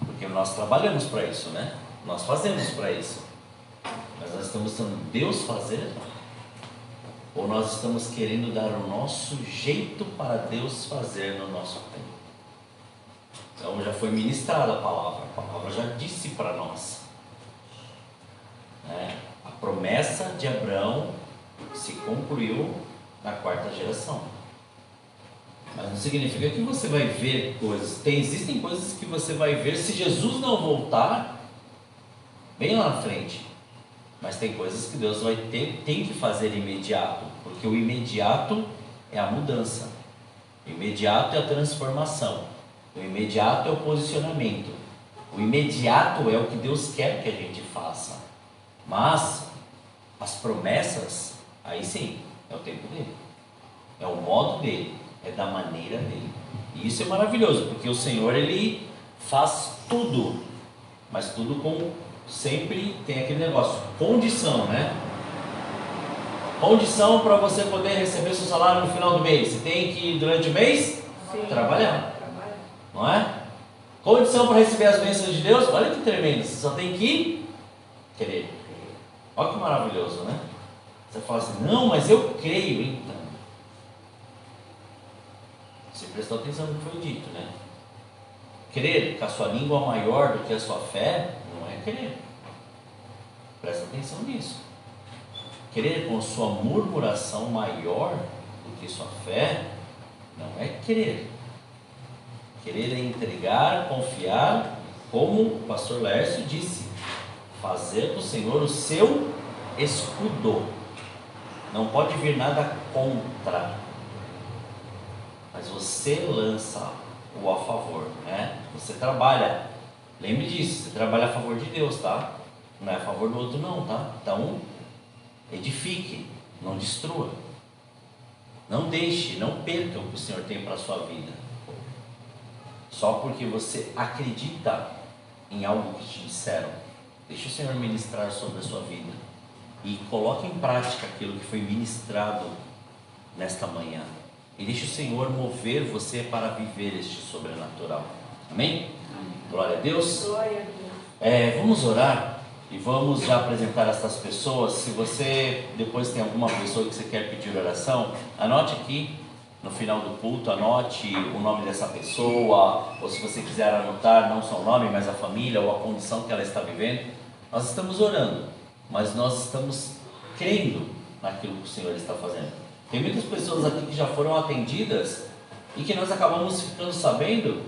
Porque nós trabalhamos para isso, né? Nós fazemos para isso. Mas nós estamos deixando Deus fazer? Ou nós estamos querendo dar o nosso jeito para Deus fazer no nosso tempo? Então já foi ministrada a palavra já disse para nós, né? A promessa de Abraão se concluiu na quarta geração. Mas não significa que você vai ver coisas. Existem coisas que você vai ver se Jesus não voltar bem lá na frente. Mas tem coisas que Deus tem que fazer imediato, porque o imediato é a mudança, o imediato é a transformação, o imediato é o posicionamento, o imediato é o que Deus quer que a gente faça. Mas as promessas, aí sim, é o tempo dele, é o modo dele, é da maneira dele. E isso é maravilhoso, porque o Senhor, ele faz tudo, mas tudo com, sempre tem aquele negócio, condição, né? Condição para você poder receber seu salário no final do mês. Você tem que, durante o mês, trabalhar, não é? Condição para receber as bênçãos de Deus, olha que tremendo, você só tem que querer. Olha que maravilhoso, né? Você fala assim, não, mas eu creio. Então, você prestou atenção no que foi dito, né? Crer com a sua língua maior do que a sua fé, não é crer. Presta atenção nisso. Crer com sua murmuração maior do que sua fé, não é crer. Querer é entregar, confiar, como o pastor Lércio disse, fazer do Senhor o seu escudo. Não pode vir nada contra, mas você lança o a favor, né? Você trabalha, lembre disso, você trabalha a favor de Deus, tá? Não é a favor do outro não, tá? Então, edifique, não destrua, não deixe, não perca o que o Senhor tem para a sua vida, só porque você acredita em algo que te disseram. Deixe o Senhor ministrar sobre a sua vida e coloque em prática aquilo que foi ministrado nesta manhã, e deixe o Senhor mover você para viver este sobrenatural. Amém? Glória a Deus. Vamos orar e vamos já apresentar essas pessoas. Se você depois tem alguma pessoa que você quer pedir oração, anote aqui no final do culto, anote o nome dessa pessoa, ou se você quiser anotar não só o nome, mas a família ou a condição que ela está vivendo. Nós estamos orando, mas nós estamos crendo naquilo que o Senhor está fazendo. Tem muitas pessoas aqui que já foram atendidas e que nós acabamos ficando sabendo,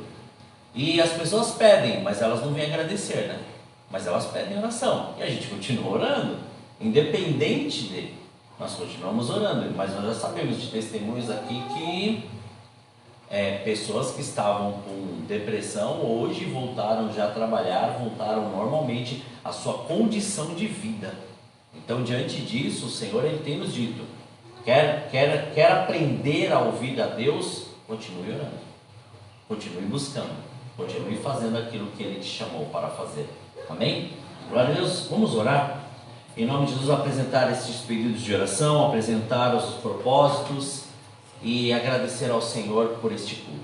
e as pessoas pedem, mas elas não vêm agradecer, né? Mas elas pedem oração, e a gente continua orando, independente dele. Nós continuamos orando, mas nós já sabemos de testemunhos aqui que pessoas que estavam com depressão hoje voltaram já a trabalhar, voltaram normalmente à sua condição de vida. Então, diante disso, o Senhor, ele tem nos dito, quer aprender a ouvir a Deus, continue orando, continue buscando, continue fazendo aquilo que Ele te chamou para fazer. Amém? Glória a Deus. Vamos orar. Em nome de Jesus, apresentar esses pedidos de oração, apresentar os propósitos e agradecer ao Senhor por este culto.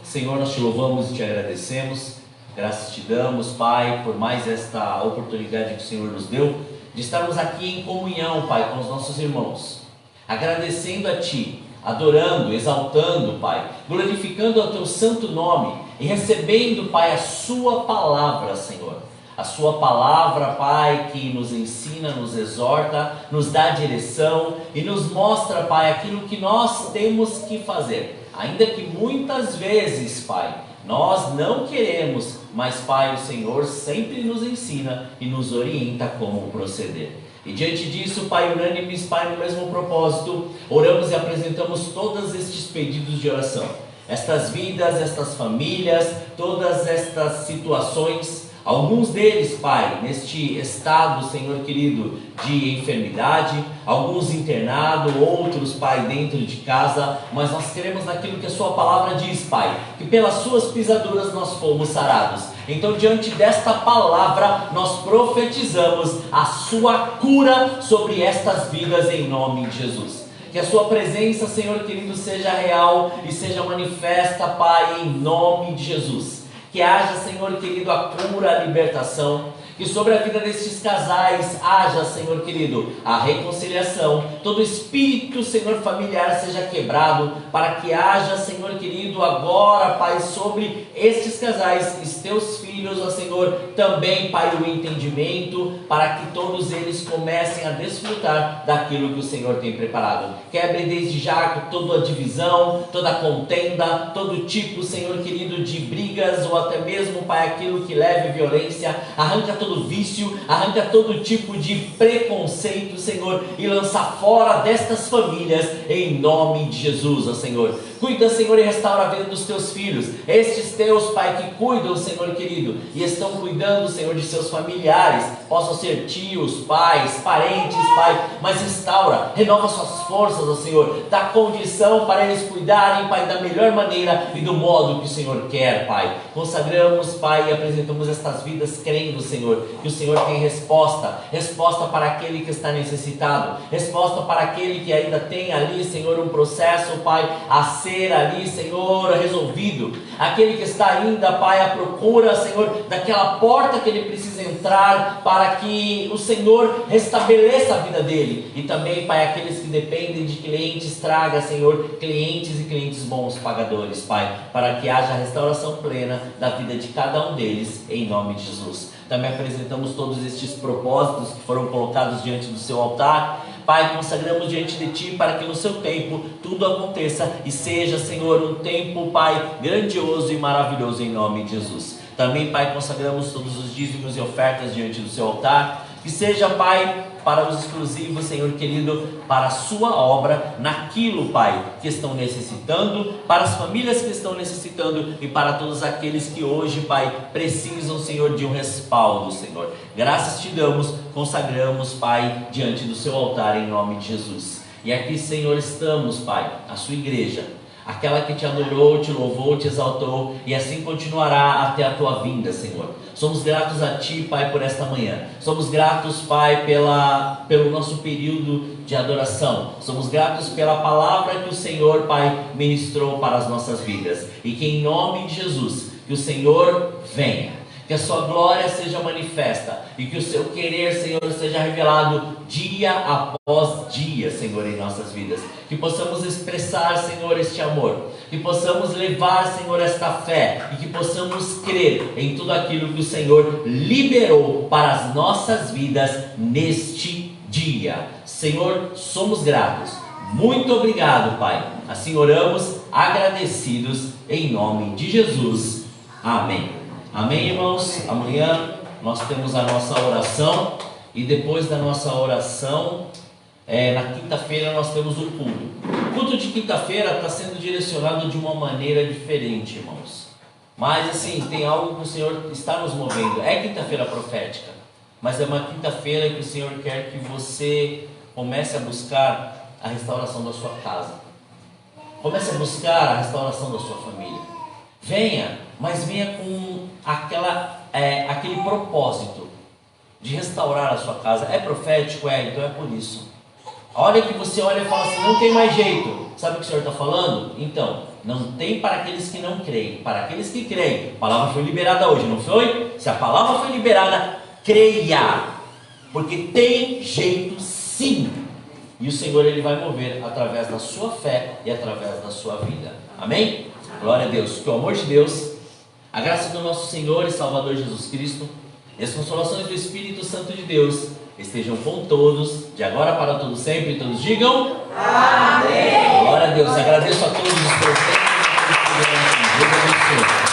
Senhor, nós te louvamos e te agradecemos, graças te damos, Pai, por mais esta oportunidade que o Senhor nos deu, de estarmos aqui em comunhão, Pai, com os nossos irmãos, agradecendo a Ti, adorando, exaltando, Pai, glorificando o Teu santo nome e recebendo, Pai, a Sua palavra, Senhor. A Sua palavra, Pai, que nos ensina, nos exorta, nos dá direção e nos mostra, Pai, aquilo que nós temos que fazer. Ainda que muitas vezes, Pai, Nós não queremos, mas Pai, o Senhor sempre nos ensina e nos orienta como proceder. E diante disso, Pai, unânimes, Pai, no mesmo propósito, oramos e apresentamos todos estes pedidos de oração. Estas vidas, estas famílias, todas estas situações, alguns deles, Pai, neste estado, Senhor querido, de enfermidade, alguns internados, outros, Pai, dentro de casa, mas nós queremos naquilo que a Sua palavra diz, Pai, que pelas Suas pisaduras nós fomos sarados. Então, diante desta palavra, nós profetizamos a Sua cura sobre estas vidas em nome de Jesus. Que a Sua presença, Senhor querido, seja real e seja manifesta, Pai, em nome de Jesus. Que haja, Senhor querido, a cura, a libertação. Que sobre a vida destes casais haja, Senhor querido, a reconciliação. Todo espírito, Senhor, familiar seja quebrado, para que haja, Senhor querido, agora, Pai, sobre estes casais, os teus filhos, ó Senhor, também, Pai, o entendimento, para que todos eles comecem a desfrutar daquilo que o Senhor tem preparado. Quebre desde já toda a divisão, toda a contenda, todo tipo, Senhor querido, de brigas, ou até mesmo, Pai, aquilo que leve violência. Arranca todo vício, arranca todo tipo de preconceito, Senhor, e lança fora destas famílias, em nome de Jesus, ó Senhor. Cuida, Senhor, e restaura a vida dos teus filhos, estes teus, Pai, que cuidam, Senhor querido, e estão cuidando, Senhor, de seus familiares, possam ser tios, pais, parentes, Pai, mas restaura, renova suas forças, ó Senhor, dá condição para eles cuidarem, Pai, da melhor maneira e do modo que o Senhor quer, Pai. Consagramos, Pai, e apresentamos estas vidas crendo, Senhor, que o Senhor tem resposta para aquele que está necessitado, resposta para aquele que ainda tem ali, Senhor, um processo, Pai, a ser ali, Senhor, resolvido, aquele que está ainda, Pai, à procura, Senhor, daquela porta que ele precisa entrar, para que o Senhor restabeleça a vida dele, e também, Pai, aqueles que dependem de clientes, traga, Senhor, clientes e clientes bons pagadores, Pai, para que haja restauração plena da vida de cada um deles, em nome de Jesus. Também apresentamos todos estes propósitos que foram colocados diante do seu altar. Pai, consagramos diante de Ti para que no seu tempo tudo aconteça e seja, Senhor, um tempo, Pai, grandioso e maravilhoso em nome de Jesus. Também, Pai, consagramos todos os dízimos e ofertas diante do seu altar. Que seja, Pai, para os exclusivos, Senhor querido, para a sua obra, naquilo, Pai, que estão necessitando, para as famílias que estão necessitando e para todos aqueles que hoje, Pai, precisam, Senhor, de um respaldo, Senhor. Graças te damos, consagramos, Pai, diante do seu altar, em nome de Jesus. E aqui, Senhor, estamos, Pai, a sua igreja, aquela que te adorou, te louvou, te exaltou, e assim continuará até a tua vinda, Senhor. Somos gratos a Ti, Pai, por esta manhã. Somos gratos, Pai, pelo nosso período de adoração. Somos gratos pela palavra que o Senhor, Pai, ministrou para as nossas vidas. E que em nome de Jesus, que o Senhor venha, que a sua glória seja manifesta e que o seu querer, Senhor, seja revelado dia após dia, Senhor, em nossas vidas. Que possamos expressar, Senhor, este amor, que possamos levar, Senhor, esta fé e que possamos crer em tudo aquilo que o Senhor liberou para as nossas vidas neste dia. Senhor, somos gratos. Muito obrigado, Pai. Assim oramos, agradecidos, em nome de Jesus. Amém. Amém, irmãos? Amanhã nós temos a nossa oração e depois da nossa oração, na quinta-feira nós temos o culto. O culto de quinta-feira está sendo direcionado de uma maneira diferente, irmãos. Mas assim, tem algo que o Senhor está nos movendo. É quinta-feira profética, mas é uma quinta-feira que o Senhor quer que você comece a buscar a restauração da sua casa. Comece a buscar a restauração da sua família. Venha, mas venha com aquele propósito de restaurar a sua casa. É profético? Então é por isso. A hora que você olha e fala assim, não tem mais jeito. Sabe o que o Senhor está falando? Então, não tem para aqueles que não creem. Para aqueles que creem. A palavra foi liberada hoje, não foi? Se a palavra foi liberada, creia. Porque tem jeito sim. E o Senhor, Ele vai mover através da sua fé e através da sua vida. Amém? Glória a Deus. Que o amor de Deus, a graça do nosso Senhor e Salvador Jesus Cristo e as consolações do Espírito Santo de Deus estejam com todos, de agora para todo sempre. E todos digam amém. Glória a Deus. Agradeço a todos os presentes. Deus abençoe.